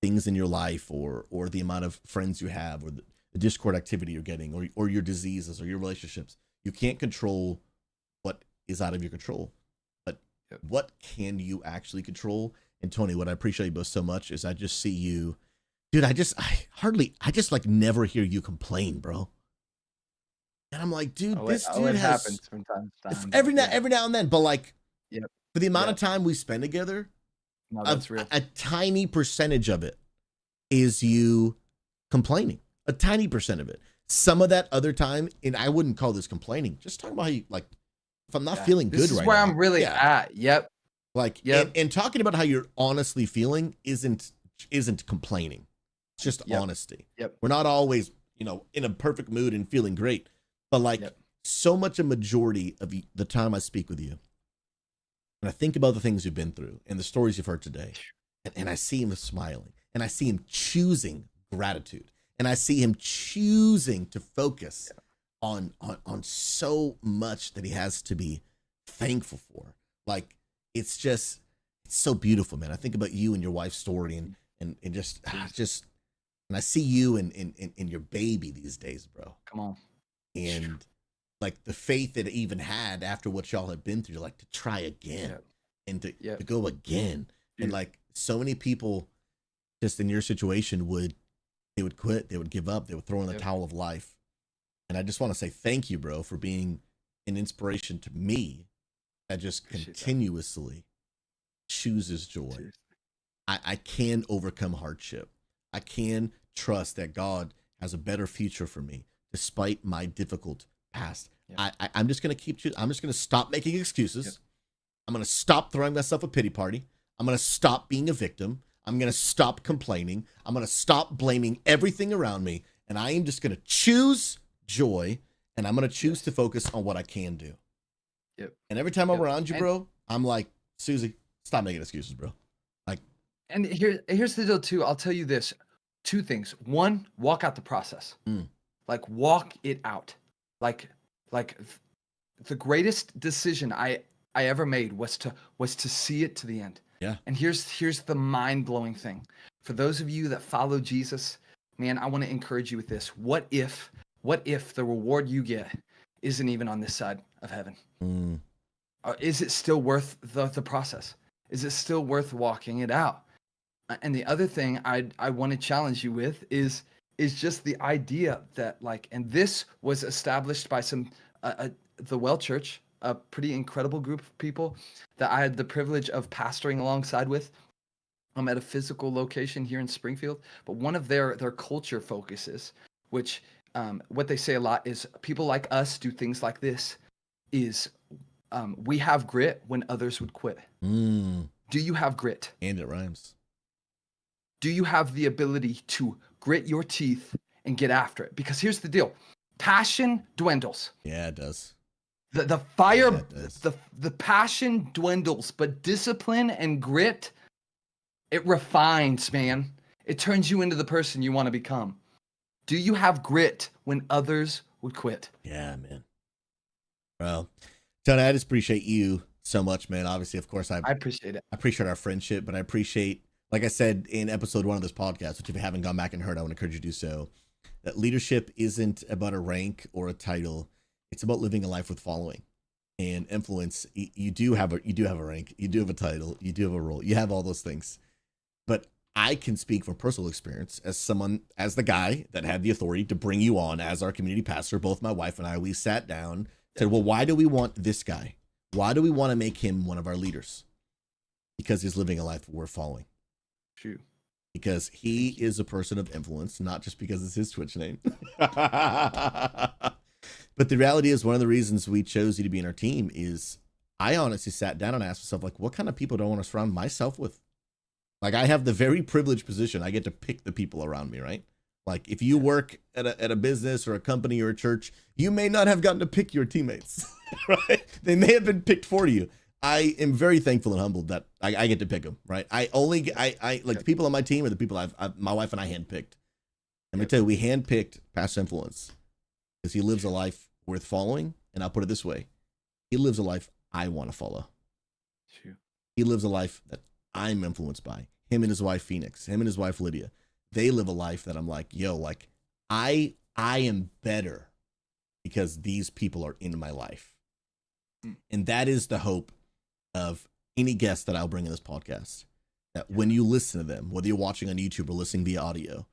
things in your life or the amount of friends you have or the Discord activity you're getting or your diseases or your relationships. You can't control what is out of your control, but what can you actually control? And Tony, what I appreciate you both so much is I just see you, dude. I just like never hear you complain, bro. And I'm like, dude, this dude happens from time to time. Every now and then, but like for the amount of time we spend together, no, that's real. A tiny percentage of it is you complaining. A tiny percent of it. Some of that other time, and I wouldn't call this complaining. Just talking about how you, like, if I'm not feeling good right now. This is where I'm really at. Like, and talking about how you're honestly feeling isn't complaining. It's just honesty. We're not always, in a perfect mood and feeling great. But like so much a majority of the time I speak with you, and I think about the things you've been through and the stories you've heard today, and I see him smiling, and I see him choosing gratitude, and I see him choosing to focus on so much that he has to be thankful for. Like, it's so beautiful, man. I think about you and your wife's story and just, and I see you and your baby these days, bro. Come on. And like the faith that it even had after what y'all had been through, like to try again and to go again. And like so many people just in your situation they would quit, they would give up, they would throw in the towel of life. And I just want to say thank you, bro, for being an inspiration to me that just continuously chooses joy. I can overcome hardship. I can trust that God has a better future for me despite my difficult past. I'm just going to keep choosing. I'm just going to stop making excuses. I'm going to stop throwing myself a pity party. I'm going to stop being a victim. I'm going to stop complaining. I'm going to stop blaming everything around me. And I am just going to choose joy. And I'm going to choose to focus on what I can do. And every time I'm around you, bro, I'm like, Susie, stop making excuses, bro. Like, and here's the deal too. I'll tell you this, two things. One, walk out the process. Like, walk it out. Like the greatest decision I ever made was to see it to the end. And here's the mind-blowing thing. For those of you that follow Jesus, man, I want to encourage you with this. What if the reward you get isn't even on this side of heaven? Is it still worth the process? Is it still worth walking it out? And the other thing I want to challenge you with is just the idea that, like, and this was established by the Well Church, a pretty incredible group of people that I had the privilege of pastoring alongside with. I'm at a physical location here in Springfield, but one of their culture focuses, which what they say a lot is people like us do things like this, is we have grit when others would quit. Do you have grit? And it rhymes. Do you have the ability to grit your teeth and get after it? Because here's the deal. Passion dwindles. Yeah, it does. The fire, the passion dwindles, but discipline and grit, it refines, man. It turns you into the person you want to become. Do you have grit when others would quit? Yeah, man. Well, Tony, I just appreciate you so much, man. Obviously, of course, I appreciate it. I appreciate our friendship, but I appreciate, like I said in episode 1 of this podcast, which if you haven't gone back and heard, I would encourage you to do so, that leadership isn't about a rank or a title. It's about living a life with following and influence. You do have a rank, you do have a title, you do have a role, you have all those things. But I can speak from personal experience as someone, as the guy that had the authority to bring you on as our community pastor. Both my wife and I, we sat down, said, well, why do we want this guy? Why do we want to make him one of our leaders? Because he's living a life worth following. True. Because he is a person of influence, not just because it's his Twitch name. But the reality is, one of the reasons we chose you to be in our team is I honestly sat down and asked myself, like, what kind of people do I want to surround myself with? Like, I have the very privileged position. I get to pick the people around me, right? Like, if you work at a business or a company or a church, you may not have gotten to pick your teammates, right? They may have been picked for you. I am very thankful and humbled that I get to pick them, right? I like the people on my team are the people my wife and I handpicked. Let me tell you, we handpicked Past Influence because he lives a life worth following. And I'll put it this way. He lives a life I want to follow. True. He lives a life that I'm influenced by. Him and his wife, Phoenix, him and his wife, Lydia. They live a life that I'm like, yo, like I am better because these people are in my life. And that is the hope of any guest that I'll bring in this podcast, that when you listen to them, whether you're watching on YouTube or listening via audio,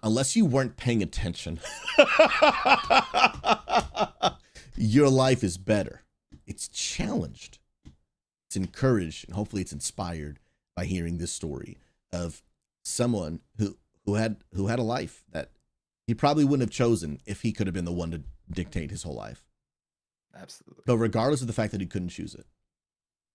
unless you weren't paying attention, your life is better. It's challenged. It's encouraged, and hopefully it's inspired by hearing this story of someone who had a life that he probably wouldn't have chosen if he could have been the one to dictate his whole life. Absolutely. But regardless of the fact that he couldn't choose it,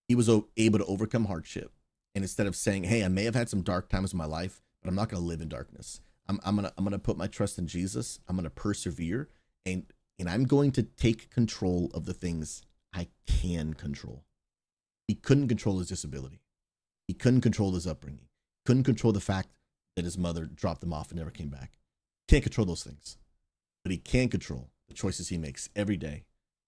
he was able to overcome hardship. And instead of saying, hey, I may have had some dark times in my life, but I'm not going to live in darkness. I'm gonna put my trust in Jesus. I'm gonna persevere, and I'm going to take control of the things I can control. He couldn't control his disability. He couldn't control his upbringing. Couldn't control the fact that his mother dropped him off and never came back. Can't control those things, but he can control the choices he makes every day.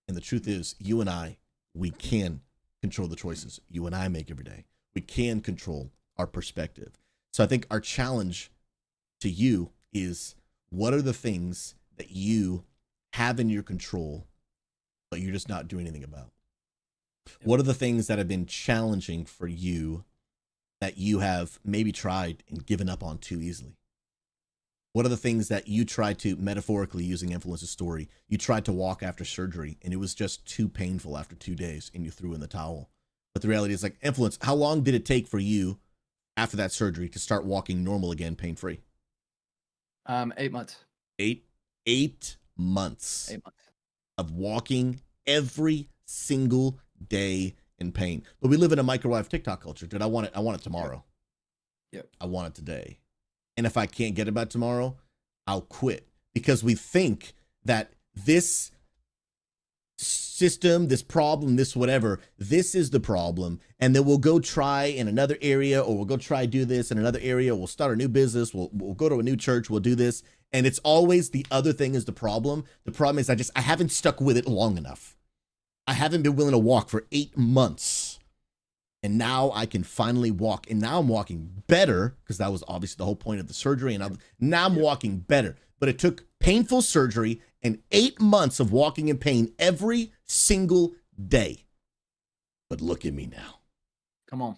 And the truth is, you and I, we can control the choices you and I make every day. We can control our perspective. So I think our challenge to you is, what are the things that you have in your control, but you're just not doing anything about? What are the things that have been challenging for you that you have maybe tried and given up on too easily? What are the things that you tried to, metaphorically using Influence's story, you tried to walk after surgery and it was just too painful after 2 days and you threw in the towel? But the reality is, like, Influence, how long did it take for you after that surgery to start walking normal again, pain-free? 8 months. 8 months. 8 months of walking every single day in pain. But we live in a microwave TikTok culture, dude. I want it tomorrow. Yep. I want it today. And if I can't get it by tomorrow, I'll quit, because we think that this system, this problem, this whatever, this is the problem. And then we'll go try in another area, or we'll go try do this in another area. We'll start a new business. We'll go to a new church. We'll do this. And it's always the other thing is the problem. The problem is I haven't stuck with it long enough. I haven't been willing to walk for 8 months. And now I can finally walk. And now I'm walking better, because that was obviously the whole point of the surgery. And now I'm walking better. But it took painful surgery and 8 months of walking in pain every single day. But look at me now. Come on.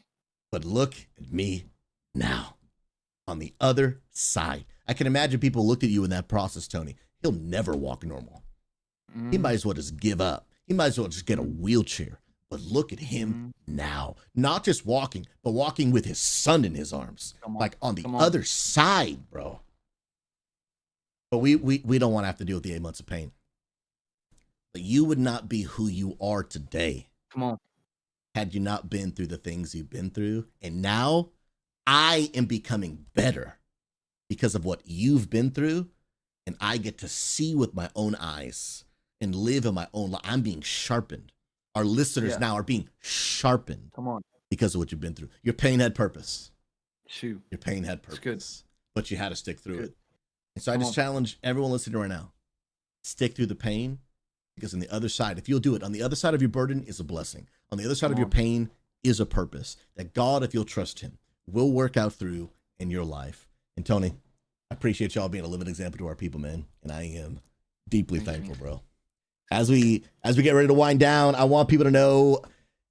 But look at me now on the other side. I can imagine people looked at you in that process, Tony. He'll never walk normal. He might as well just give up. He might as well just get a wheelchair. But look at him now. Not just walking, but walking with his son in his arms. Like on the other side, bro. But we don't want to have to deal with the 8 months of pain. But you would not be who you are today. Come on. Had you not been through the things you've been through. And now I am becoming better because of what you've been through. And I get to see with my own eyes and live in my own life. I'm being sharpened. Our listeners now are being sharpened. Come on. Because of what you've been through. Your pain had purpose. Shoot. Your pain had purpose. Good. But you had to stick through it. And so I just challenge everyone listening right now. Stick through the pain, Because on the other side, if you'll do it, on the other side of your burden is a blessing. On the other side of your pain is a purpose that God, if you'll trust him, will work out through in your life. And Tony, I appreciate y'all being a living example to our people, man. And I am deeply thankful, bro. As we get ready to wind down, I want people to know,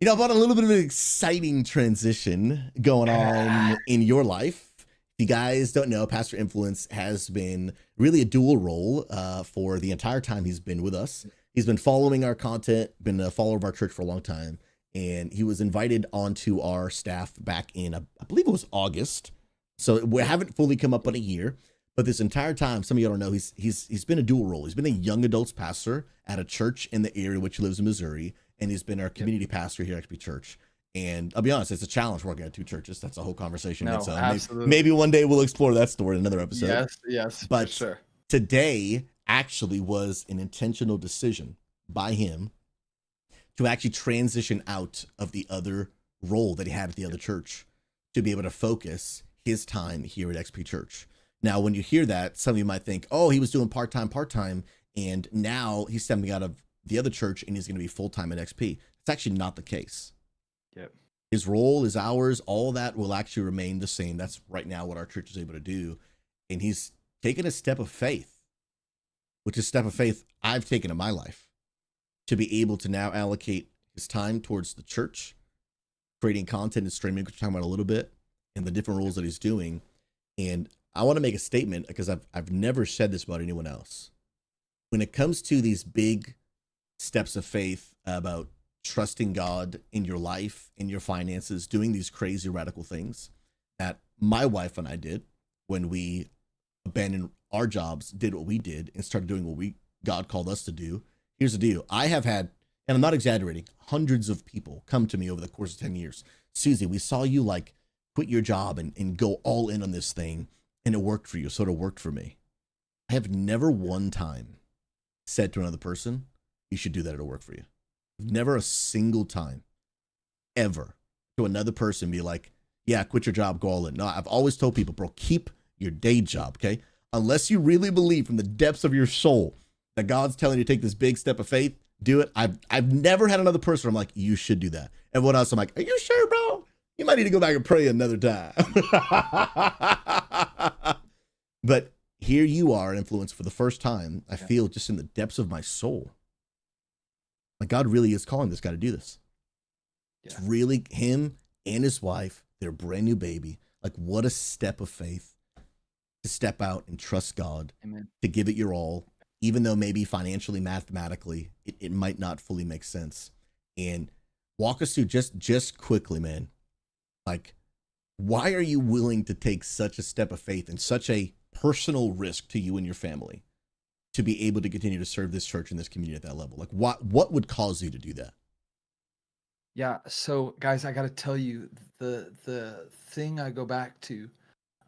about a little bit of an exciting transition going on in your life. If you guys don't know, Pastor Influence has been really a dual role for the entire time he's been with us. He's been following our content, been a follower of our church for a long time, and he was invited onto our staff back in, I believe it was August. So we haven't fully come up on a year, but this entire time, some of you don't know, he's been a dual role. He's been a young adults pastor at a church in the area which he lives in Missouri, and he's been our community pastor here at XP Church. And I'll be honest, it's a challenge working at two churches. That's a whole conversation. No, absolutely. Maybe one day we'll explore that story in another episode. Yes, but for sure. Today actually was an intentional decision by him to actually transition out of the other role that he had at the other church to be able to focus his time here at XP Church. Now, when you hear that, some of you might think, oh, he was doing part-time, and now he's stepping out of the other church and he's going to be full-time at XP. It's actually not the case. Yep. His role, his hours, all that will actually remain the same. That's right now what our church is able to do. And he's taken a step of faith, which is a step of faith I've taken in my life, to be able to now allocate his time towards the church, creating content and streaming, which we're talking about a little bit, and the different roles that he's doing. And I want to make a statement because I've never said this about anyone else. When it comes to these big steps of faith about trusting God in your life, in your finances, doing these crazy radical things that my wife and I did when we abandoned our jobs, did what we did, and started doing what God called us to do. Here's the deal. I have had, and I'm not exaggerating, hundreds of people come to me over the course of 10 years. Susie, we saw you quit your job and go all in on this thing, and it worked for you. So it worked for me. I have never one time said to another person, you should do that, it'll work for you. Never a single time ever to another person be like, yeah, quit your job, go all in. No, I've always told people, bro, keep your day job, okay? Unless you really believe from the depths of your soul that God's telling you to take this big step of faith, do it. I've never had another person where I'm like, you should do that. Everyone else, I'm like, are you sure, bro? You might need to go back and pray another time. But here you are, Influence, for the first time, I feel just in the depths of my soul. Like God really is calling this guy to do this. Yeah. It's really him and his wife, their brand new baby. Like what a step of faith to step out and trust God. Amen. To give it your all, even though maybe financially, mathematically, it might not fully make sense. And walk us through just quickly, man. Like, why are you willing to take such a step of faith and such a personal risk to you and your family to be able to continue to serve this church and this community at that level? Like what would cause you to do that? Yeah. So guys, I got to tell you the thing I go back to,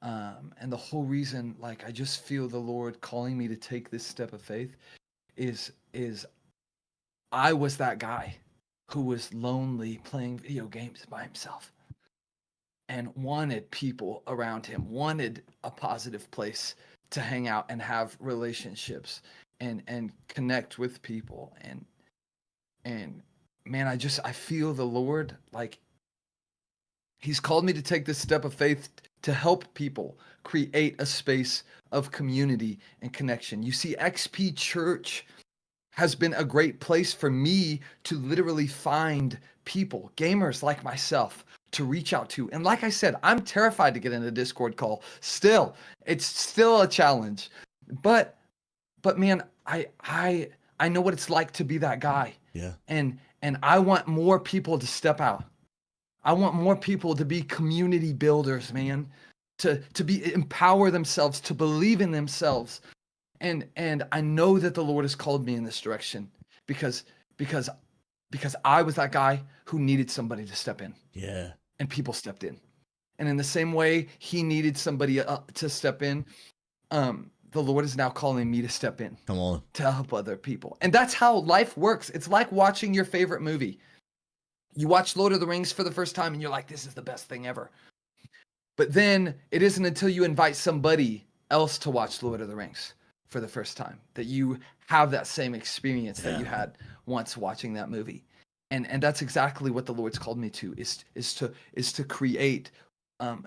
and the whole reason, like, I just feel the Lord calling me to take this step of faith is I was that guy who was lonely playing video games by himself and wanted people around him, wanted a positive place to hang out and have relationships and connect with people. And man, I feel the Lord, like he's called me to take this step of faith to help people create a space of community and connection. You see, XP Church has been a great place for me to literally find people, gamers like myself, to reach out to. And like I said, I'm terrified to get in a Discord call. Still, it's still a challenge. But man, I know what it's like to be that guy. Yeah. And I want more people to step out. I want more people to be community builders, man, to empower themselves, to believe in themselves. And I know that the Lord has called me in this direction because I was that guy who needed somebody to step in. Yeah. And people stepped in. And in the same way he needed somebody to step in, the Lord is now calling me to step in. Come on. To help other people. And that's how life works. It's like watching your favorite movie. You watch Lord of the Rings for the first time and you're like, this is the best thing ever. But then it isn't until you invite somebody else to watch Lord of the Rings for the first time, that you have that same experience that you had once watching that movie. And that's exactly what the Lord's called me to, is to create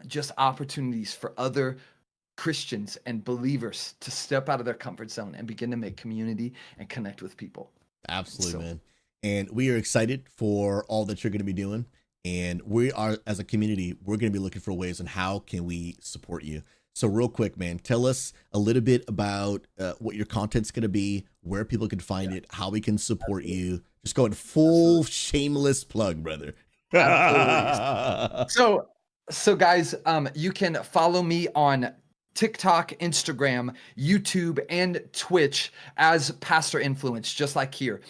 just opportunities for other Christians and believers to step out of their comfort zone and begin to make community and connect with people. Absolutely, man. And we are excited for all that you're going to be doing. And we are, as a community, we're going to be looking for ways on how can we support you. So real quick, man, tell us a little bit about what your content's going to be, where people can find it, how we can support you. Just go in full shameless plug, brother. Absolutely. So guys, you can follow me on TikTok, Instagram, YouTube, and Twitch as Pastor Influence, just like here.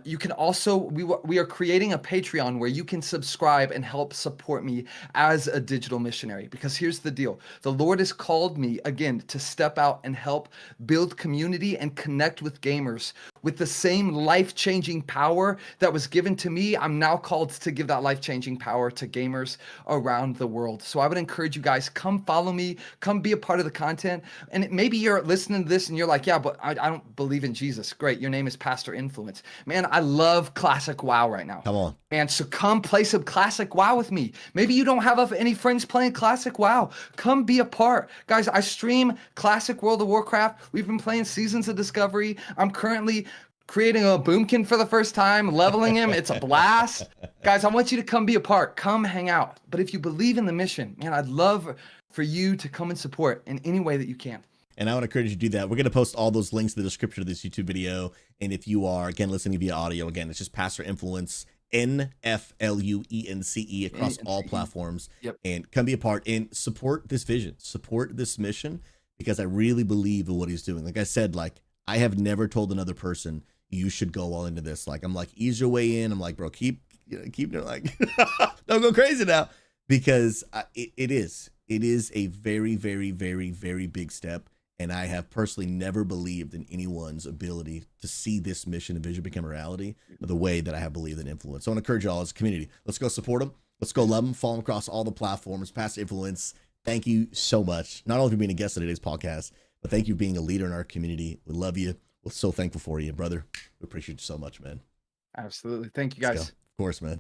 You can also, we are creating a Patreon where you can subscribe and help support me as a digital missionary. Because here's the deal. The Lord has called me, again, to step out and help build community and connect with gamers with the same life-changing power that was given to me. I'm now called to give that life-changing power to gamers around the world. So I would encourage you guys, come follow me, come be a part of the content. And maybe you're listening to this and you're like, yeah, but I don't believe in Jesus. Great. Your name is Pastor Influence. Man, I love classic WoW right now. Come on. And so come play some classic WoW with me. Maybe you don't have any friends playing classic WoW. Come be a part. Guys, I stream classic World of Warcraft. We've been playing Seasons of Discovery. I'm currently creating a boomkin for the first time, leveling him. It's a blast. Guys, I want you to come be a part. Come hang out. But if you believe in the mission, man, I'd love for you to come and support in any way that you can. And I would encourage you to do that. We're going to post all those links in the description of this YouTube video. And if you are, again, listening via audio, again, it's just Pastor Influence, NFLUENCE across all platforms. Yep. And come be a part and support this vision, support this mission, because I really believe in what he's doing. Like I said, like I have never told another person you should go all into this. Like I'm like, ease your way in. I'm like, bro, keep doing like, don't go crazy now, because it is a very, very, very, very big step. And I have personally never believed in anyone's ability to see this mission and vision become a reality the way that I have believed in Influence. So I want to encourage you all as a community. Let's go support them. Let's go love them. Follow them across all the platforms. Pastor Influence, thank you so much. Not only for being a guest on today's podcast, but thank you for being a leader in our community. We love you. We're so thankful for you, brother. We appreciate you so much, man. Absolutely. Thank you, guys. Of course, man.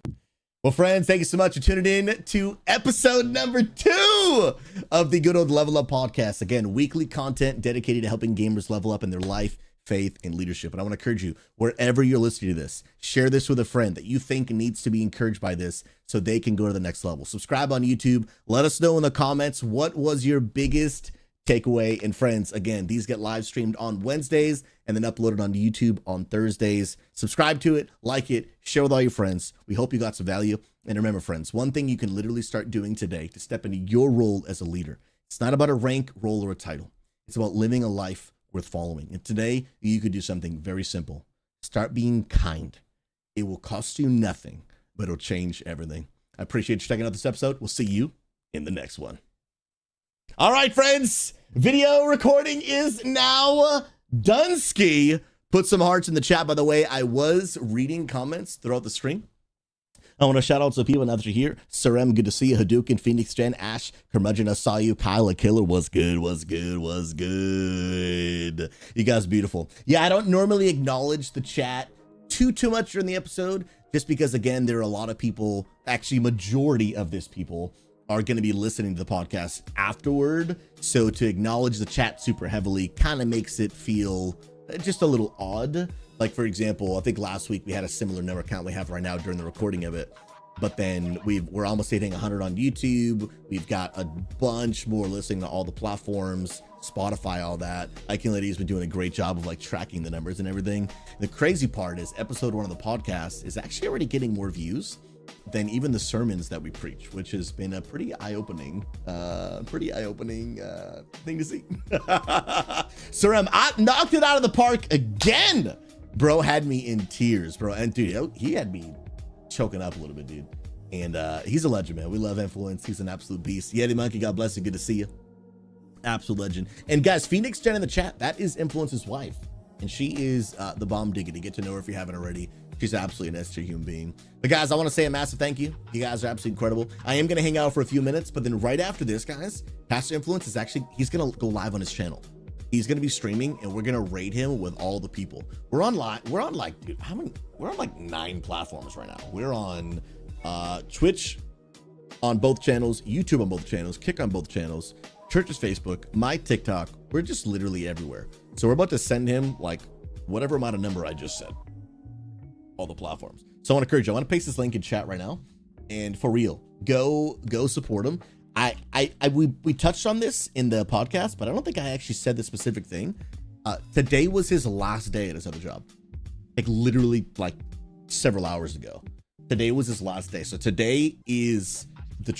Well, friends, thank you so much for tuning in to episode number 2 of the Good Old Level Up podcast. Again, weekly content dedicated to helping gamers level up in their life, faith, and leadership. And I want to encourage you, wherever you're listening to this, share this with a friend that you think needs to be encouraged by this so they can go to the next level. Subscribe on YouTube. Let us know in the comments, what was your biggest takeaway? And friends, again, these get live streamed on Wednesdays and then uploaded on YouTube on Thursdays. Subscribe to it, like it, share with all your friends. We hope you got some value. And remember, friends, one thing you can literally start doing today to step into your role as a leader. It's not about a rank, role, or a title. It's about living a life worth following. And today you could do something very simple. Start being kind. It will cost you nothing, but it'll change everything. I appreciate you checking out this episode. We'll see you in the next one. All right, friends, video recording is now done. Ski. Put some hearts in the chat. By the way, I was reading comments throughout the stream. I want to shout out to people now that you're here. Sarem, good to see you. Hadouken, Phoenix, Jen, Ash, Curmudgeon, I saw you. Kyle, a killer, was good. You guys are beautiful. Yeah, I don't normally acknowledge the chat too much during the episode, just because, again, there are a lot of people, actually majority of this people are going to be listening to the podcast afterward. So to acknowledge the chat super heavily kind of makes it feel just a little odd. Like, for example, I think last week we had a similar number count we have right now during the recording of it. But then we're almost hitting 100 on YouTube. We've got a bunch more listening to all the platforms, Spotify, all that. Iking Lady has been doing a great job of like tracking the numbers and everything. The crazy part is episode 1 of the podcast is actually already getting more views than even the sermons that we preach, which has been a pretty eye-opening thing to see. Sarem, I knocked it out of the park again. Bro had me in tears, bro. And dude, he had me choking up a little bit, dude. And he's a legend, man. We love Influence. He's an absolute beast. Yeti Monkey, God bless you. Good to see you. Absolute legend. And guys, Phoenix Jen in the chat, that is Influence's wife. And she is the bomb diggity. Get to know her if you haven't already. She's absolutely an S-tier human being. But guys, I want to say a massive thank you. You guys are absolutely incredible. I am going to hang out for a few minutes, but then right after this, guys, Pastor Influence is actually, he's going to go live on his channel. He's going to be streaming and we're going to raid him with all the people. We're on like, dude, we're on like 9 platforms right now. We're on Twitch on both channels, YouTube on both channels, Kick on both channels, Church's Facebook, my TikTok. We're just literally everywhere. So we're about to send him like whatever amount of number I just said, all the platforms. So I want to encourage you. I want to paste this link in chat right now, and for real, go support him. We touched on this in the podcast, but I don't think I actually said the specific thing. Today was his last day at his other job, like literally like several hours ago. Today was his last day. So today is the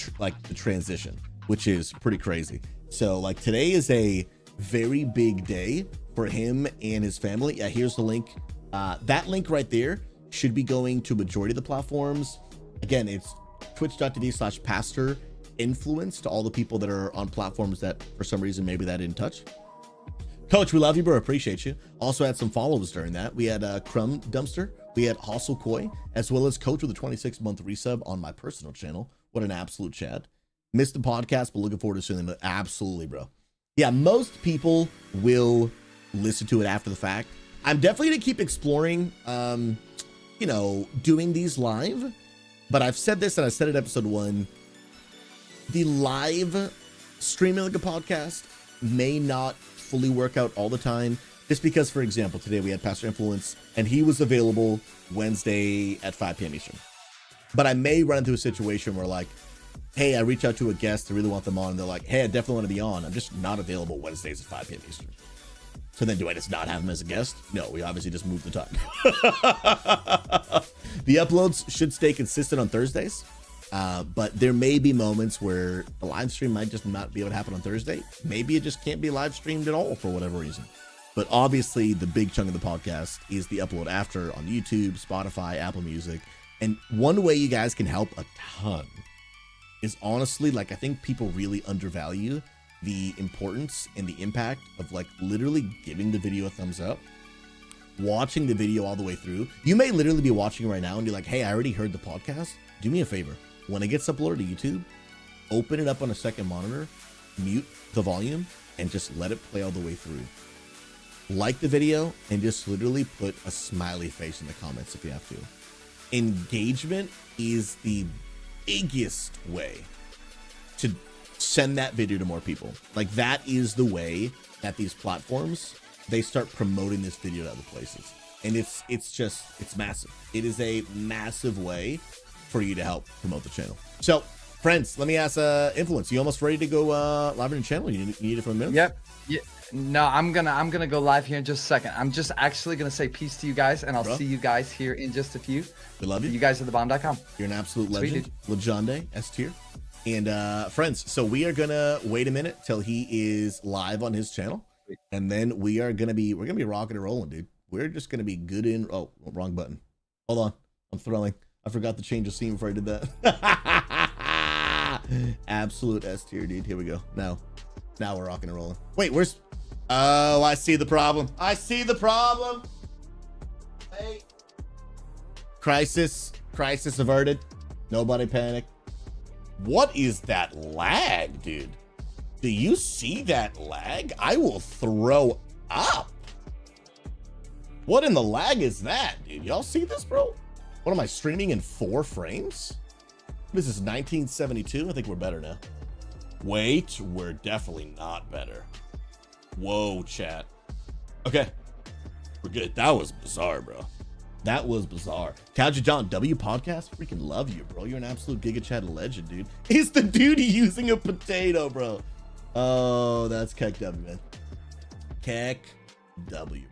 transition, which is pretty crazy. So like today is a very big day for him and his family. Yeah, here's the link. That link right there should be going to majority of the platforms. Again, it's twitch.tv/pastor influence to all the people that are on platforms that for some reason maybe that didn't touch. Coach, we love you, bro. Appreciate you. Also had some followers during that. We had Crumb Dumpster, we had Hustle Koi, as well as Coach with a 26-month resub on my personal channel. What an absolute chat. Missed the podcast, but looking forward to seeing them. Absolutely, bro. Yeah, most people will listen to it after the fact. I'm definitely gonna keep exploring doing these live, but I've said this and I said it episode 1. The live streaming like a podcast may not fully work out all the time, just because, for example, today we had Pastor Influence and he was available Wednesday at 5 p.m. Eastern. But I may run into a situation where like, hey, I reach out to a guest, I really want them on, and they're like, hey, I definitely want to be on. I'm just not available Wednesdays at 5 p.m. Eastern. So then do I just not have him as a guest? No, we obviously just moved the time. The uploads should stay consistent on Thursdays. But there may be moments where the live stream might just not be able to happen on Thursday. Maybe it just can't be live streamed at all for whatever reason. But obviously the big chunk of the podcast is the upload after on YouTube, Spotify, Apple Music. And one way you guys can help a ton is honestly, like, I think people really undervalue the importance and the impact of like literally giving the video a thumbs up, watching the video all the way through. You may literally be watching right now and you're like, hey, I already heard the podcast. Do me a favor. When it gets uploaded to YouTube, open it up on a second monitor, mute the volume, and just let it play all the way through. Like the video and just literally put a smiley face in the comments if you have to. Engagement is the biggest way to send that video to more people. Like that is the way that these platforms, they start promoting this video to other places. And it's massive. It is a massive way for you to help promote the channel. So friends, let me ask Influence, you almost ready to go live on your channel? You need it for a minute? Yep. Yeah. No, I'm gonna go live here in just a second. I'm just actually gonna say peace to you guys, and I'll see you guys here in just a few. We love you. You guys are thebomb.com. You're an absolute legend. Legende, S tier. And friends, so we are gonna wait a minute till he is live on his channel, and then we're gonna be rocking and rolling, dude. We're just gonna be good in. Oh, wrong button. Hold on, I'm throwing. I forgot to change the scene before I did that. Absolute S tier, dude. Here we go. Now we're rocking and rolling. Wait, where's? Oh, I see the problem. I see the problem. Hey, crisis averted. Nobody panic. What is that lag, dude? Do you see that lag? I will throw up. What in the lag is that, dude? Y'all see this, bro? What am I streaming in 4 frames? This is 1972. I think we're better now. Wait, we're definitely not better. Whoa, chat. Okay, we're good. That was bizarre, bro. That was bizarre. Couch John W podcast, freaking love you, bro. You're an absolute Giga Chat legend, dude. It's the dude using a potato, bro. Oh, that's Keck W, man. Keck W.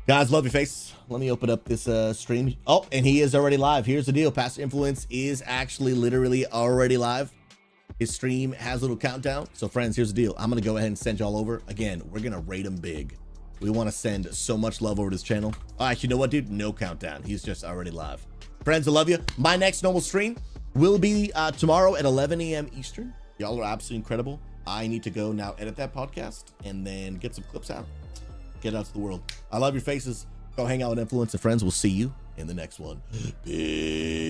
Guys, love your face. Let me open up this stream. Oh, and he is already live. Here's the deal. Pastor Influence is actually literally already live. His stream has a little countdown. So friends, here's the deal. I'm going to go ahead and send y'all over. Again, we're going to rate him big. We want to send so much love over to this channel. Oh, actually, you know what, dude? No countdown. He's just already live. Friends, I love you. My next normal stream will be tomorrow at 11 a.m. Eastern. Y'all are absolutely incredible. I need to go now edit that podcast and then get some clips out. Get out to the world. I love your faces. Go hang out with Influence and friends. We'll see you in the next one. Peace.